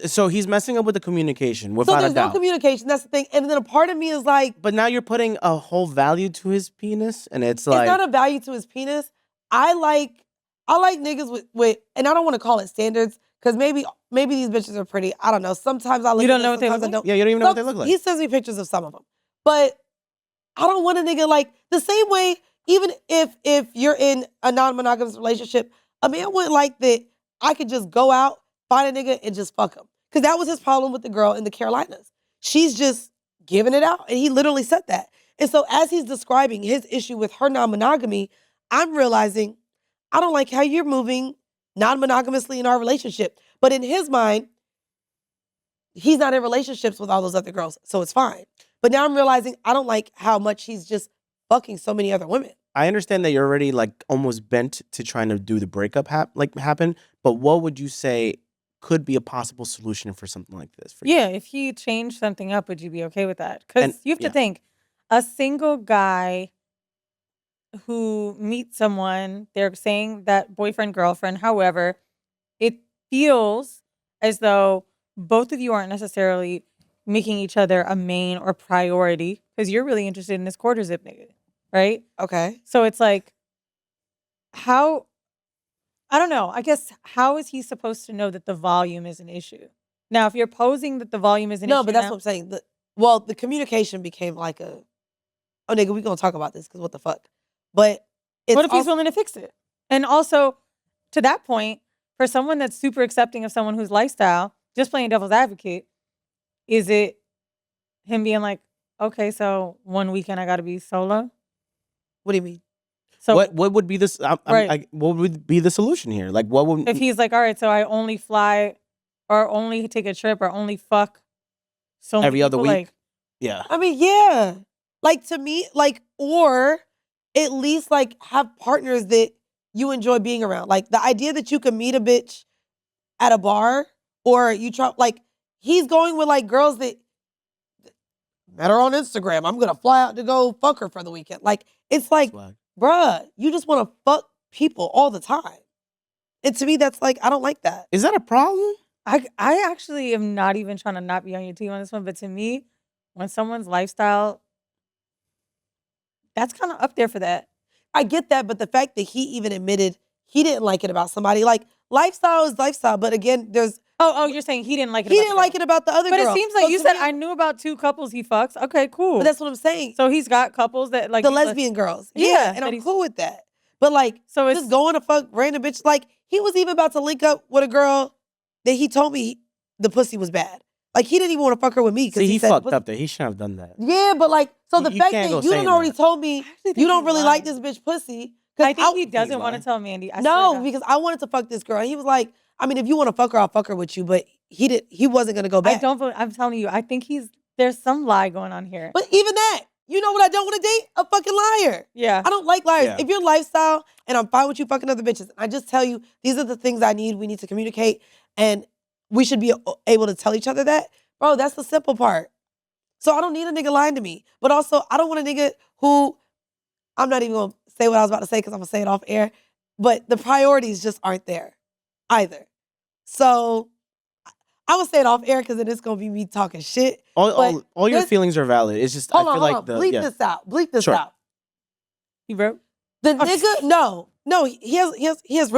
So he's messing up with the communication, So without there's a doubt. no communication. That's the thing. And then a part of me is like, But now you're putting a whole value to his penis, and it's like, it's not a value to his penis. I like niggas with and I don't want to call it standards, because maybe these bitches are pretty. I don't know. Sometimes I look You don't at know them, what they sometimes look I don't. yeah, you don't even know what they look like. He sends me pictures of some of them. But I don't want a nigga like the same way, even if you're in a non-monogamous relationship, a man wouldn't like that I could just go out, find a nigga, and just fuck him. Because that was his problem with the girl in the Carolinas. She's just giving it out. And he literally said that. And so as he's describing his issue with her non-monogamy, I'm realizing I don't like how you're moving non-monogamously in our relationship. But in his mind, he's not in relationships with all those other girls, so it's fine. But now I'm realizing I don't like how much he's just fucking so many other women. I understand that you're already like almost bent to trying to do the breakup happen, but what would you say could be a possible solution for something like this? For you? Yeah, if he changed something up, would you be okay with that? Because And- you have to yeah. think, a single guy who meets someone, they're saying that boyfriend, girlfriend, however, it feels as though both of you aren't necessarily making each other a main or priority because you're really interested in this quarter zip nigga, right? Okay. So it's like, how, I don't know. I guess, how is he supposed to know that the volume is an issue? Now, if you're posing that the volume is an issue. No, but that's what I'm saying. The communication became like oh, nigga, we gonna talk about this because what the fuck? But it's what if he's also, willing to fix it? And also, to that point, for someone that's super accepting of someone whose lifestyle, just playing devil's advocate, is it him being like, okay, so one weekend I got to be solo? what do you mean? So what would be this? Right. What would be the solution here? Like, what would if he's like, all right, so I only fly or only take a trip or only fuck so many every other people, week? like, Yeah. I mean, yeah. Like to me, like, or at least like have partners that you enjoy being around. Like the idea that you could meet a bitch at a bar or you try, like, he's going with like girls that met her on Instagram. I'm gonna fly out to go fuck her for the weekend. Like, it's like, Swag. bruh, you just wanna fuck people all the time. And to me, that's like, I don't like that. Is that a problem? I actually am not even trying to not be on your team on this one, but to me, when someone's lifestyle, that's kind of up there for that. I get that, but the fact that he even admitted he didn't like it about somebody, like, lifestyle is lifestyle. But again, there's Oh, you're saying he didn't like it. he about didn't the like girl. it about the other But girl. it seems like So you to said me, I knew about 2 couples he fucks. Okay, cool. But that's what I'm saying. So he's got couples that like The he's like- lesbian girls. Yeah, Yeah, and that I'm he's- cool with that. But like, So it's just going to fuck random bitch. Like, he was even about to link up with a girl that he told me the pussy was bad. Like, he didn't even want to fuck her with me because See, he said fucked pussy- up there. He shouldn't have done that. Yeah, but like, so the You fact can't that go you done saying already that. told me actually think you don't he's really like lying. this bitch pussy. 'cause I think he he's doesn't want to lying. tell Mandy. I swear to No, God. because I wanted to fuck this girl. And he was like, I mean, if you want to fuck her, I'll fuck her with you. But he wasn't gonna go back. I don't. I'm telling you, I think there's some lie going on here. But even that, you know what I don't want to date? A fucking liar. Yeah, I don't like liars. Yeah. If your lifestyle and I'm fine with you fucking other bitches, I just tell you these are the things I need. We need to communicate, and we should be able to tell each other that, bro. That's the simple part. So I don't need a nigga lying to me, but also I don't want a nigga who I'm not even gonna say what I was about to say because I'm gonna say it off air. But the priorities just aren't there either. So I would say it off air because it is gonna be me talking shit. All your this- feelings are valid. It's just Hold I on, feel hold like on. the Bleep yeah. this out. Bleep this Sure. out. he wrote The nigga, no, he has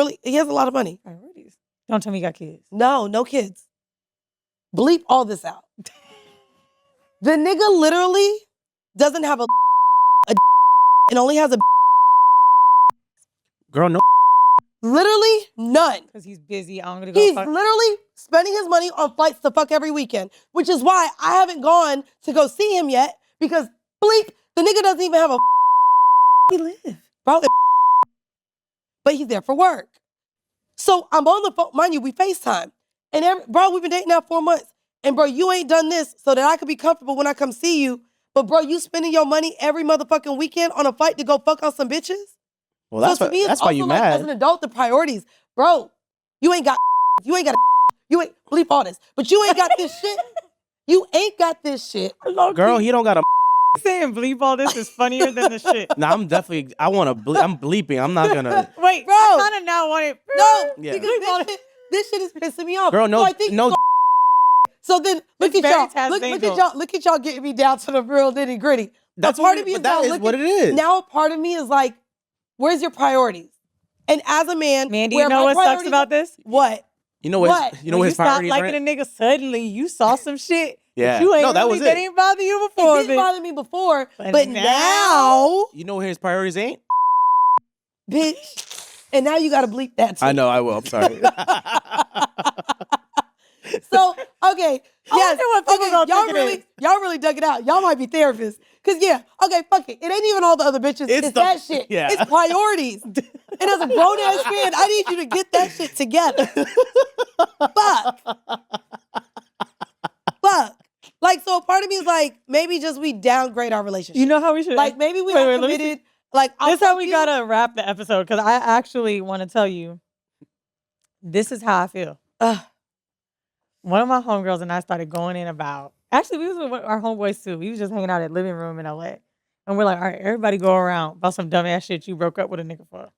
a lot of money. priorities. Don't tell me you got kids. No kids. Bleep all this out. The nigga literally doesn't have a and only has a Girl, no. literally none. Because he's busy. I'm gonna go. He's fuck. literally spending his money on flights to fuck every weekend, which is why I haven't gone to go see him yet because bleep, the nigga doesn't even have a He live. bro, but he's there for work. So I'm on the phone, mind you, we FaceTime. And bro, we've been dating now 4 months. And bro, you ain't done this so that I could be comfortable when I come see you. But bro, you spending your money every motherfucking weekend on a flight to go fuck on some bitches? Well, that's so to me, it's that's why also you like, mad. as an adult, the priorities. Bro, you ain't got you ain't bleep all this. But you ain't got this shit. You ain't got this shit. Girl, he don't got a. Saying bleep all this is funnier than the shit. Nah, I'm definitely. I want to. I'm bleeping. I'm not gonna. Wait, Bro. I kind of now want it. No, Yeah. because this shit is pissing me off. Girl, no, So I think no. So then look It's at y'all. very Look at y'all getting me down to the real nitty gritty. That's part what of me but that now is looking- what it is. Now a part of me is like, where's your priorities? And as a man, Mandy, where you know my what sucks priorities about are- this? What? You know what? What? You know When what you his stopped priorities liking are? a nigga suddenly, you saw some shit. Yeah. That you ain't No, that really, was that it. ain't bother you It before. didn't bitch. bother me before, But but now, You know what his priorities ain't? bitch. And now you got to bleep that too. I know. I will. I'm sorry. So Okay. I Yes. wonder what people gonna y'all think it really, is. y'all really dug it out. Y'all might be therapists. Cause yeah, okay, fuck it. It ain't even all the other bitches. It's that shit. yeah. It's priorities. And as a grown ass man, I need you to get that shit together. Fuck. Like, so part of me is like, maybe just we downgrade our relationship. You know how we should Like, maybe we Wait, are let me see. committed. Like, This is how we gotta wrap the episode because I actually want to tell you. This is how I feel. One of my homegirls and I started going in about. Actually, we was with our homeboys too. We was just hanging out at living room in LA, and we're like, all right, everybody go around about some dumbass shit you broke up with a nigga for.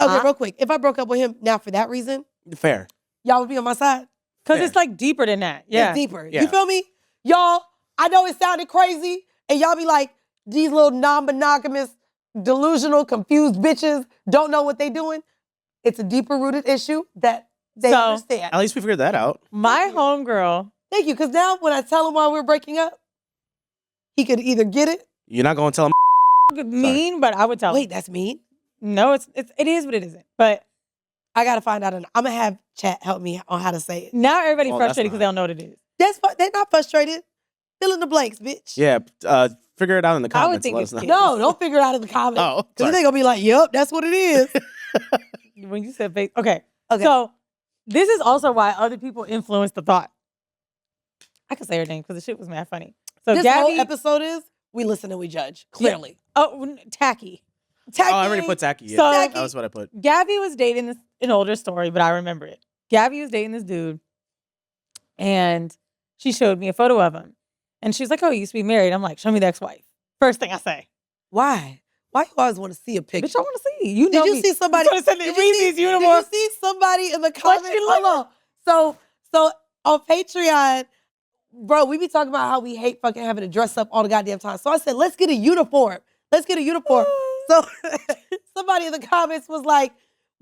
Okay, real quick. If I broke up with him now for that reason, Fair. y'all would be on my side. Because Fair. it's like deeper than that. Yeah. It's deeper. Yeah. You feel me? Y'all, I know it sounded crazy, and y'all be like, these little non-monogamous, delusional, confused bitches don't know what they doing. It's a deeper rooted issue that they understand. At least we figured that out. My homegirl. Thank you, because now when I tell him why we're breaking up, he could either get it. You're not going to tell him. Mean, but I would tell. Wait, that's mean? No, it is what it isn't. But I got to find out. I'm going to have chat help me on how to say it. now everybody's Oh, that's frustrated because not- they don't know what it is. They're not frustrated. Fill in the blanks, bitch. Yeah. Figure it out in the I would comments. think Let it's us know. kids. No, don't figure it out in the comments. Oh, Because sorry. they're going to be like, yep, that's what it is. When you said face. Okay. Okay. So this is also why other people influence the thought. I can say her name because the shit was mad funny. So This Gabby. whole episode is, we listen and we judge, clearly. Tacky. Tacky. Oh, I already put Tacky. Yeah, So- that was what I put. Gabby was dating an older story, but I remember it. Gabby was dating this dude, and she showed me a photo of him. And she was like, oh, he used to be married. I'm like, show me the ex-wife. First thing I say. Why? Why you always want to see a picture? Bitch, I want to see. You know Did you me. see somebody? I'm trying to send Did you Reese's see- uniform. Did you see somebody in the comments? she look- Hold on. So on Patreon, bro, we be talking about how we hate fucking having to dress up all the goddamn time. So I said, let's get a uniform. Let's get a uniform. So somebody in the comments was like,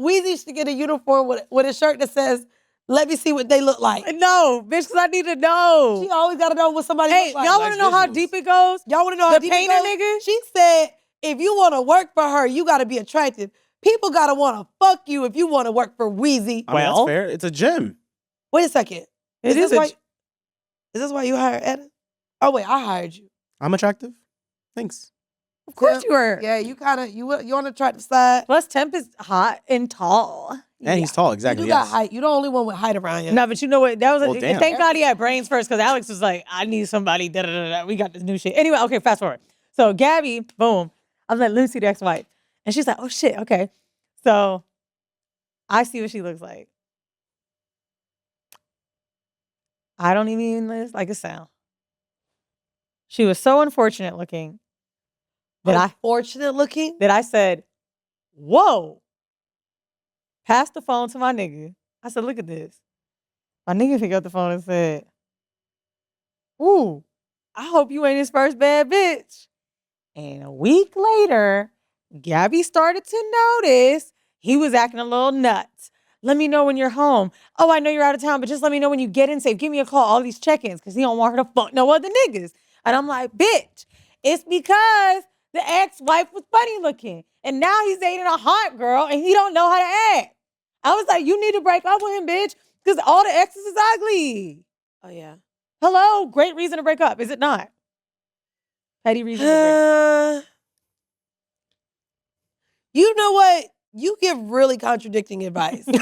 Weezy should get a uniform with a shirt that says, let me see what they look like. No, bitch, because I need to know. She always got to know what somebody Hey, looks like. y'all want to know how visuals. deep it goes? Y'all want to know how The deep it painter goes? nigga? She said, if you want to work for her, you got to be attractive. People got to want to fuck you if you want to work for Weezy. I mean, that's Well- fair. It's a gym. Wait a second. It is why, is this why you hired Etta? Oh, wait, I hired you. I'm attractive. Thanks. Of course you were. Yeah, you kind of, you on the attractive side. Plus, Temp is hot and tall. And he's tall, You exactly. do got Yes. height. You the only one with height around here. No, but you know what? That was Well, damn. thank God he had brains first because Alex was like, I need somebody. Da, da, da, da. We got this new shit. Anyway, okay, fast forward. So Gabby, boom. I was like, let me see the ex-wife. And she's like, oh shit, okay. So I see what she looks like. I don't even mean this like a sound. She was so unfortunate looking Unfortunate looking. that I said, whoa. Passed the phone to my nigga. I said, look at this. My nigga picked up the phone and said, ooh, I hope you ain't his first bad bitch. And a week later, Gabby started to notice he was acting a little nuts. Let me know when you're home. Oh, I know you're out of town, but just let me know when you get in safe. Give me a call, all these check-ins, because he don't want her to fuck no other niggas. And I'm like, bitch, it's because the ex-wife was funny looking. And now he's dating a hot girl and he don't know how to act. I was like, you need to break up with him, bitch, because all the exes is ugly. Oh, yeah. Hello, great reason to break up, is it not? Petty reason to break up. You know what? You give really contradicting advice. All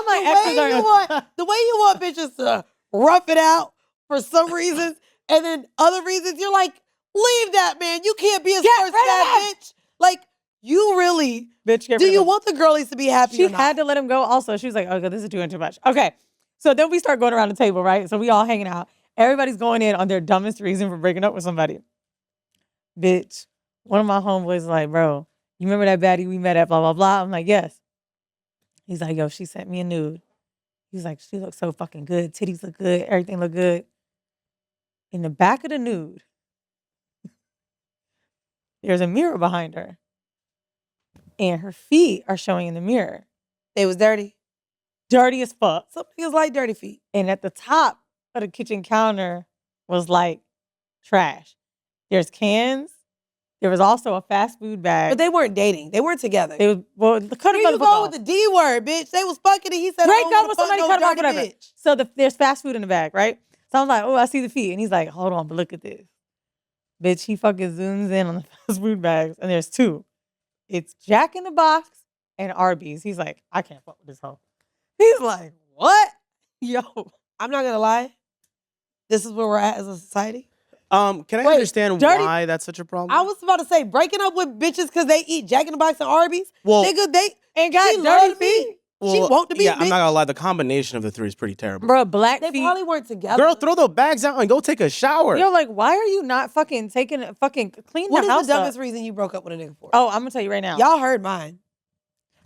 my exes The way you want bitches to rough it out for some reasons, and then other reasons, you're like, leave that man. You can't be his Get first rid of bad him. bitch. Like, you really, Bitch, get do rid you of him. want the girlies to be happy She or not? had to let him go also. She was like, okay, this is doing too much. Okay. So then we start going around the table, right? So we all hanging out. Everybody's going in on their dumbest reason for breaking up with somebody. Bitch, one of my homeboys is like, bro, you remember that baddie we met at blah, blah, blah? I'm like, yes. He's like, yo, she sent me a nude. He's like, she looks so fucking good. Titties look good. Everything look good. In the back of the nude, there's a mirror behind her. And her feet are showing in the mirror. They was dirty. Dirty as fuck. Some niggas like dirty feet. And at the top of the kitchen counter was like trash. There's cans There was also a fast food bag. But they weren't dating. They weren't together. They was, well, cut Here a you motherfucker go off. with the D word, bitch. They was fucking and he said, Break I don't up want with to fuck somebody, no cut him off, dirty whatever. bitch. So there's fast food in the bag, right? So I'm like, oh, I see the feet. And he's like, hold on, but look at this. Bitch, he fucking zooms in on the fast food bags, and there's two. It's Jack in the Box and Arby's. He's like, I can't fuck with this hoe. He's like, what? Yo. I'm not going to lie. This is where we're at as a society. Can I Wait, understand dirty- why that's such a problem? I was about to say, breaking up with bitches because they eat Jack in the Box and Arby's. Well, Nigga, they And got she dirty loved feet. me. She well, want to be yeah, bitch. I'm not gonna lie. The combination of the three is pretty terrible. Bro, black They feet. probably weren't together. Girl, throw the bags out and go take a shower. Yo, like, why are you not fucking taking fucking clean What the is house the dumbest up? reason you broke up with a nigga for? Oh, I'm gonna tell you right now. Y'all heard mine.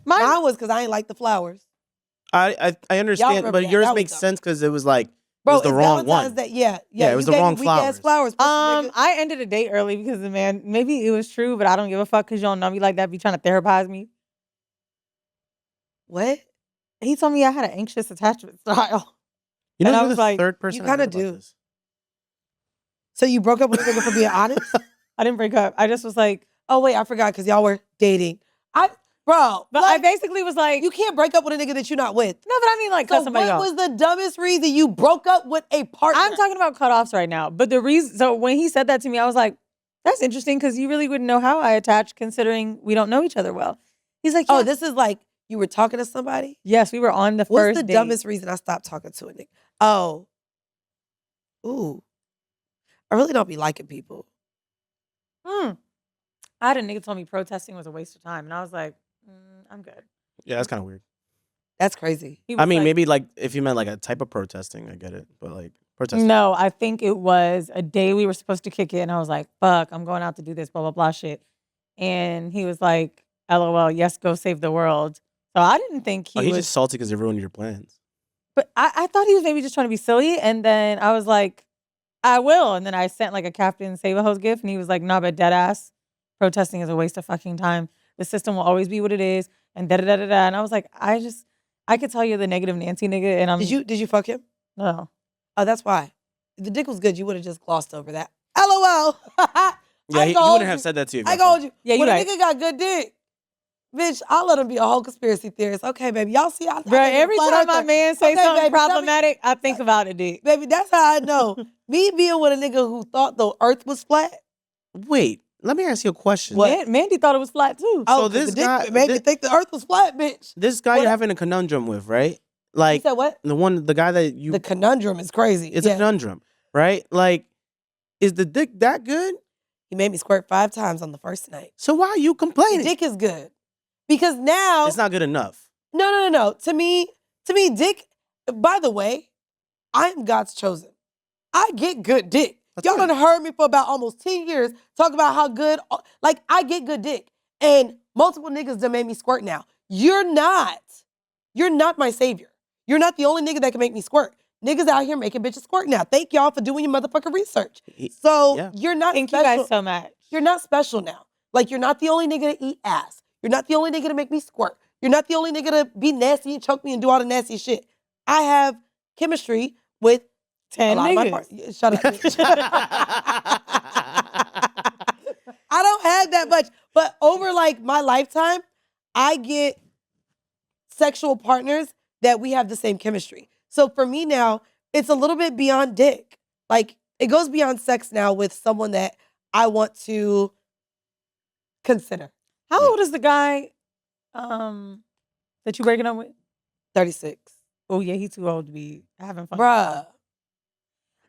Mine was because I ain't like the flowers. I understand, remember but that. yours That was makes dumb. sense because it was like Bro, it was the it's wrong Valentine's one. Day. Yeah, Yeah, it was you the gave wrong me weak-ass flowers. pussy nigga. I ended a date early because the man, maybe it was true, but I don't give a fuck because you don't know me like that. Be trying to therapize me. What? He told me I had an anxious attachment style. You know, And I you're was the like, third person. you kinda I've heard about do. this. So you broke up with a nigga for being honest? I didn't break up. I just was like, Oh wait, I forgot because y'all were dating. Bro, but like, I basically was like, you can't break up with a nigga that you're not with. no, but I mean like So cut somebody what off. was the dumbest reason you broke up with a partner? I'm talking about cutoffs right now. But the reason, so when he said that to me, I was like, that's interesting because you really wouldn't know how I attach considering we don't know each other well. He's like, yeah. Oh, this is like you were talking to somebody? Yes, we were on the What's first the date. dumbest reason I stopped talking to a nigga? Oh. Ooh. I really don't be liking people. I had a nigga told me protesting was a waste of time. And I was like, I'm good. Yeah, that's kind of weird. That's crazy. He I was mean, like, maybe like if you meant like a type of protesting, I get it. But like protesting. no, I think it was a day we were supposed to kick it. And I was like, fuck, I'm going out to do this, blah, blah, blah shit. And he was like, LOL, yes, go save the world. So I didn't think he He's was. just salty because it ruined your plans. But I thought he was maybe just trying to be silly. And then I was like, I will. And then I sent like a Captain Save a Hose gift. And he was like, nah, but dead ass. Protesting is a waste of fucking time. The system will always be what it is. And da da da da da. And I was like, I could tell you the negative Nancy nigga. And I'm. Did you fuck him? No. Oh, that's why. If the dick was good, you would have just glossed over that. LOL. Yeah, you wouldn't have said that to you. I told you. Yeah, you when right. a nigga got good dick, bitch, I'll let him be a whole conspiracy theorist. Okay, baby. Y'all see how Bro, every time my man say Okay, something baby, tell me- problematic, I think about it, dick. Baby, that's how I know. Me being with a nigga who thought the earth was flat. Wait, let me ask you a question. What? Mandy thought it was flat too. Oh, this the dick guy- made me thi- think the earth was flat, bitch. This guy What? you're having a conundrum with, right? You Like said what? the guy that you. The conundrum is crazy. It's a conundrum, right? Like, is the dick that good? He made me squirt 5 times on the first night. So why are you The complaining? dick is good. Because now It's not good enough. No. To me, dick, by the way, I am God's chosen. I get good dick. That's Y'all good. done heard me for about almost 10 years talk about how good, like, I get good dick. And multiple niggas done made me squirt now. You're not my savior. You're not the only nigga that can make me squirt. Niggas out here making bitches squirt now. Thank y'all for doing your motherfucking research. So Yeah. you're not Thank special. you guys so much. You're not special now. Like, you're not the only nigga to eat ass. You're not the only nigga to make me squirt. You're not the only nigga to be nasty and choke me and do all the nasty shit. I have chemistry with 10 a lot of my niggas. partners. Shut up, bitch. I don't have that much. But over, like, my lifetime, I get sexual partners that we have the same chemistry. So for me now, it's a little bit beyond dick. Like, it goes beyond sex now with someone that I want to consider. How old is the guy that you breaking up with? 36. Oh yeah, he's too old to be having fun. Bruh.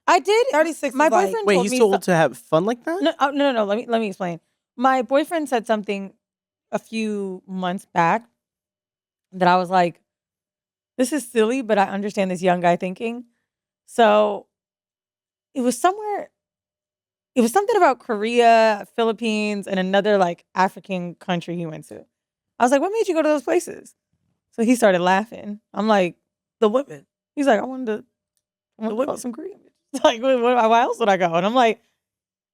I did. 36 My is like, boyfriend Wait, told he's me too old to have fun like that? No. Let me explain. My boyfriend said something a few months back that I was like, this is silly, but I understand this young guy thinking. So it was something about Korea, Philippines, and another like African country he went to. I was like, what made you go to those places? So he started laughing. I'm like, the women. he's like, I wanted to go some Korean. Like, why else would I go? And I'm like,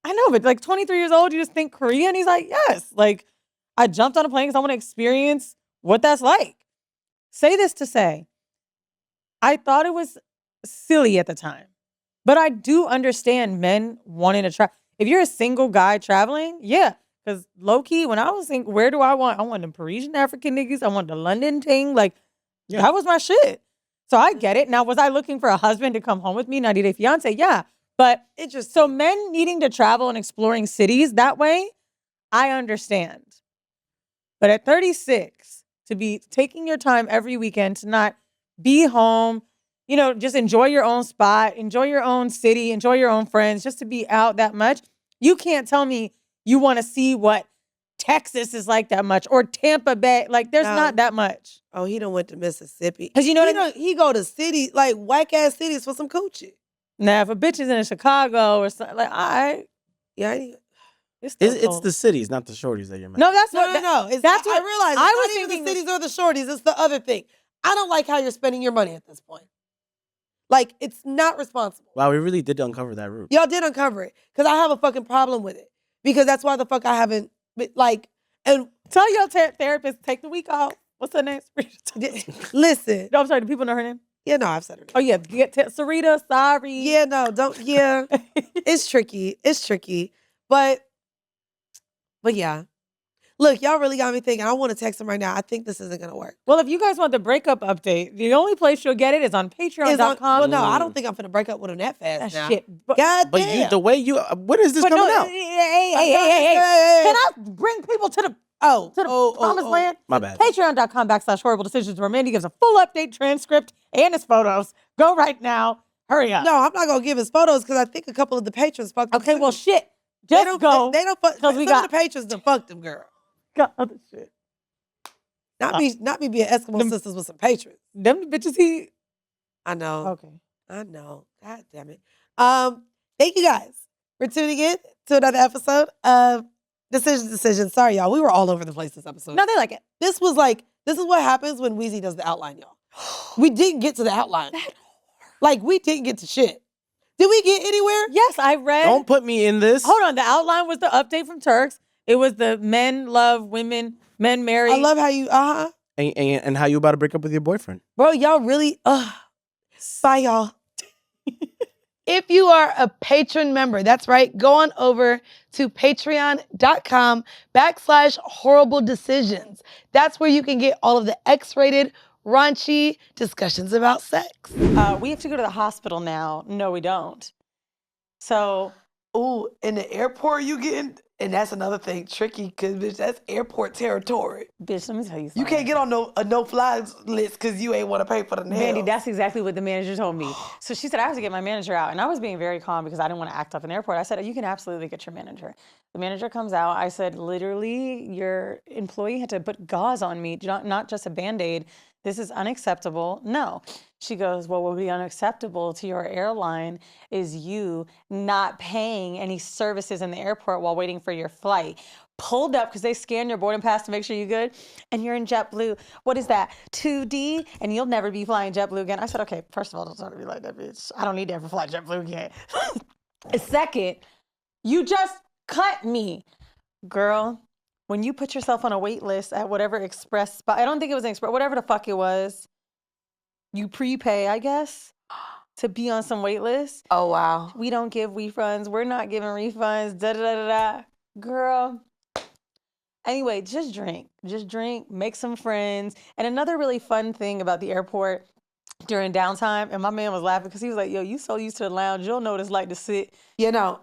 I know, but like 23 years old, you just think Korean? He's like, yes. Like, I jumped on a plane because I want to experience what that's like. Say this to say, I thought it was silly at the time, but I do understand men wanting to travel. If you're a single guy traveling, yeah, Because low key, when I was thinking, where do I want them Parisian African niggas? I want the London thing. Like, that was my shit. So I get it. Now, was I looking for a husband to come home with me, 90 Day Fiance? Yeah. But so men needing to travel and exploring cities that way, I understand. But at 36, to be taking your time every weekend to not be home, you know, just enjoy your own spot, enjoy your own city, enjoy your own friends, just to be out that much. You can't tell me you want to see what Texas is like that much or Tampa Bay. Like, there's not that much. Oh, he done went to Mississippi. Because you know what I mean? He go to cities, like whack-ass cities for some coochie. Now, if a bitch is in Chicago or something, like, all right. Yeah, It's the cities, not the shorties that you're No, that's no. That's what I realize. I It's was not even thinking the cities or the shorties. It's the other thing. I don't like how you're spending your money at this point. Like, it's not responsible. Wow, we really did uncover that route. Y'all did uncover it because I have a fucking problem with it. Because that's why the fuck I haven't, like, and tell your therapist, take the week off. What's her name? listen. No, I'm sorry. Do people know her name? Yeah, no, I've said her name. Oh, yeah. Sarita, sorry. Yeah, no, don't, yeah. It's tricky. It's tricky. But yeah. Look, y'all really got me thinking. I want to text him right now. I think this isn't going to work. Well, if you guys want the breakup update, the only place you'll get it is on patreon.com. Well, no, I don't think I'm finna break up with him that fast That now. shit. God But damn. the way you, when is this coming out? Hey. Can I bring people to the promised land? My bad. Patreon.com/horrible decisions where Mandy gives a full update transcript and his photos. Go right now. Hurry up. No, I'm not going to give his photos because I think a couple of the patrons fucked him. Okay, too. well, shit. Just go. They don't fuck. Some we of got the patrons done fucked him, girl. got other shit. Not me being Eskimo sisters with some patrons. Them bitches I know. Okay. I know. God damn it. Thank you guys for tuning in to another episode of Decisions. Sorry, y'all. We were all over the place this episode. No, they like it. This is what happens when Weezy does the outline, y'all. We didn't get to the outline. Like, we didn't get to shit. Did we get anywhere? Yes, I read. Don't put me in this. Hold on. The outline was the update from Turks. It was the men love women, men marry. I love how you, And how you about to break up with your boyfriend? Bro, y'all really, bye, y'all. If you are a patron member, that's right, go on over to patreon.com/horrible decisions. That's where you can get all of the X-rated, raunchy discussions about sex. We have to go to the hospital now. No, we don't. So, Ooh, in the airport you getting, and that's another thing tricky, because bitch, that's airport territory. bitch, let me tell you something. You can't get on a no-fly list because you ain't want to pay for the nails. Mandy, that's exactly what the manager told me. So she said, I have to get my manager out. And I was being very calm because I didn't want to act up in the airport. I said, you can absolutely get your manager. The manager comes out. I said, literally, your employee had to put gauze on me, not just a Band-Aid. This is unacceptable. No. She goes, what will be unacceptable to your airline is you not paying any services in the airport while waiting for your flight. Pulled up because they scan your boarding pass to make sure you're good. And you're in JetBlue. What is that? 2D? And you'll never be flying JetBlue again. I said, okay, first of all, don't talk to me like that, bitch. I don't need to ever fly JetBlue again. Second, you just cut me. Girl, when you put yourself on a wait list at whatever express spot, I don't think it was an express, whatever the fuck it was, you prepay, I guess, to be on some wait list. Oh, wow. We don't give refunds. We're not giving refunds. Da-da-da-da-da. Girl. Anyway, just drink. Just drink. Make some friends. And another really fun thing about the airport during downtime, and my man was laughing because he was like, yo, you so used to the lounge, you'll know what it's like to sit. You know,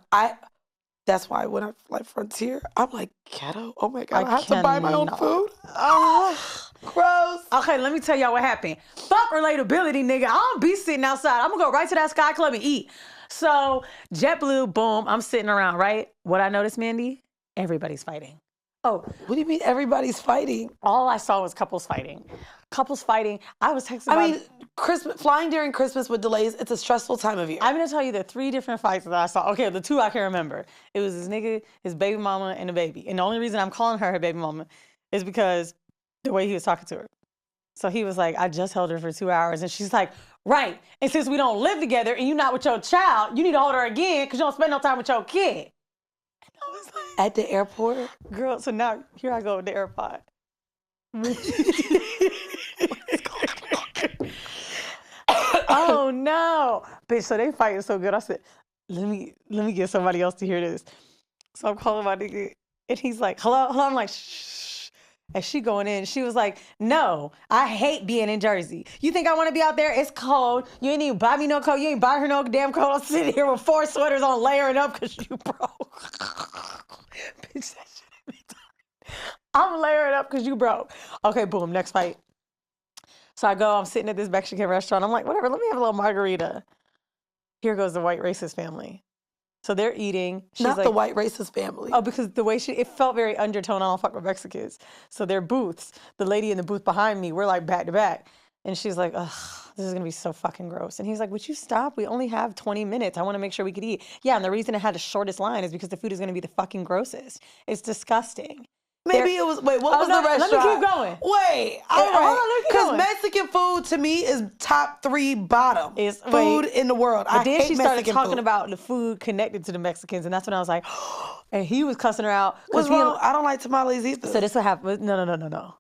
that's why when I fly Frontier, I'm like, ghetto? Oh my God, I have to buy my own food? Oh, gross. Okay, let me tell y'all what happened. Fuck relatability, nigga. I don't be sitting outside. I'm gonna go right to that Sky Club and eat. So, JetBlue, boom, I'm sitting around, right? What I noticed, Mandy? Everybody's fighting. Oh, what do you mean everybody's fighting? All I saw was couples fighting. Couples fighting. I was texting I mean, flying during Christmas with delays, it's a stressful time of year. I'm going to tell you the 3 different fights that I saw. Okay, the 2 I can remember. It was this nigga, his baby mama, and the baby. And the only reason I'm calling her baby mama is because the way he was talking to her. So he was like, I just held her for 2 hours. And she's like, right. And since we don't live together and you're not with your child, you need to hold her again because you don't spend no time with your kid. And I was like, at the airport? Girl, so now here I go with the AirPod. Oh no, bitch! So they fighting so good. I said, let me get somebody else to hear this. So I'm calling my nigga. And he's like, hello, hello. I'm like, shh. And she going in. She was like, no, I hate being in Jersey. You think I want to be out there? It's cold. You ain't even buy me no coat. You ain't buy her no damn coat. I'm sitting here with 4 sweaters on, layering up because you broke. Bitch, that shit ain't me talking. I'm layering up because you broke. Okay, boom, next fight. So I go, I'm sitting at this Mexican restaurant. I'm like, whatever, let me have a little margarita. Here goes the white racist family. So they're eating. She's Not like, the white racist family. oh, because the way it felt very undertone. I don't fuck with Mexicans. So they're booths. The lady in the booth behind me, we're like back to back. And she's like, ugh, this is going to be so fucking gross. And he's like, would you stop? We only have 20 minutes. I want to make sure we could eat. Yeah, and the reason it had the shortest line is because the food is going to be the fucking grossest. It's disgusting. Maybe it was, wait, what was no, the restaurant? let me keep going. Wait, all Hold on, let me right. keep Because going. Mexican food to me is top 3 bottom food in the world. But then hate she started Mexican talking food. about the food connected to the Mexicans. And that's when I was like, and he was cussing her out. What's wrong? I don't like tamales either. So this will happen. No.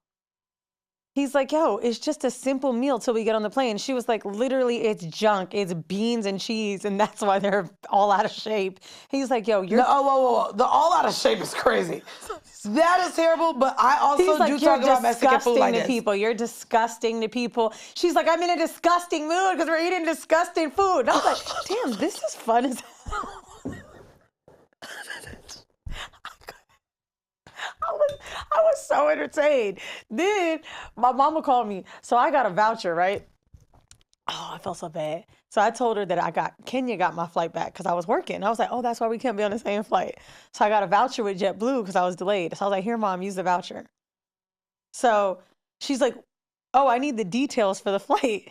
He's like, yo, it's just a simple meal till we get on the plane. She was like, literally, it's junk. It's beans and cheese, and that's why they're all out of shape. He's like, yo, you're... No, whoa. The all out of shape is crazy. That is terrible, but I also like, do talk about Mexican food like to this. people. You're disgusting to people. She's like, I'm in a disgusting mood because we're eating disgusting food. And I was like, damn, this is fun as hell. I was so entertained. Then my mama called me. So I got a voucher, right? Oh, I felt so bad. So I told her that Kenya got my flight back because I was working. I was like, oh, that's why we can't be on the same flight. So I got a voucher with JetBlue because I was delayed. So I was like, here, Mom, use the voucher. So she's like, oh, I need the details for the flight.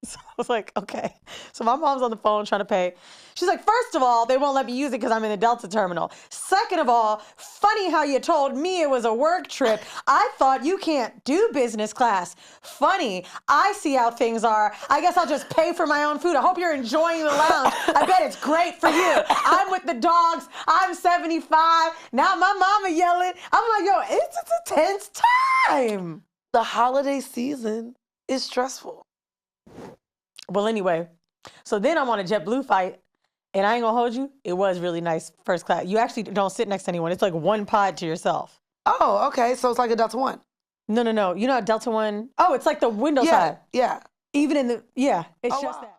So I was like, okay. So my mom's on the phone trying to pay. She's like, first of all, they won't let me use it because I'm in the Delta terminal. Second of all, funny how you told me it was a work trip. I thought you can't do business class. Funny. I see how things are. I guess I'll just pay for my own food. I hope you're enjoying the lounge. I bet it's great for you. I'm with the dogs. I'm 75. Now my mama yelling. I'm like, yo, it's a tense time. The holiday season is stressful. Well, anyway, so then I'm on a JetBlue flight, and I ain't gonna hold you, it was really nice first class. You actually don't sit next to anyone. It's like one pod to yourself. Oh, okay. So it's like a Delta One. No. You know a Delta One? Oh, it's like the window side. Yeah. Even in the, it's Oh, just wow. that.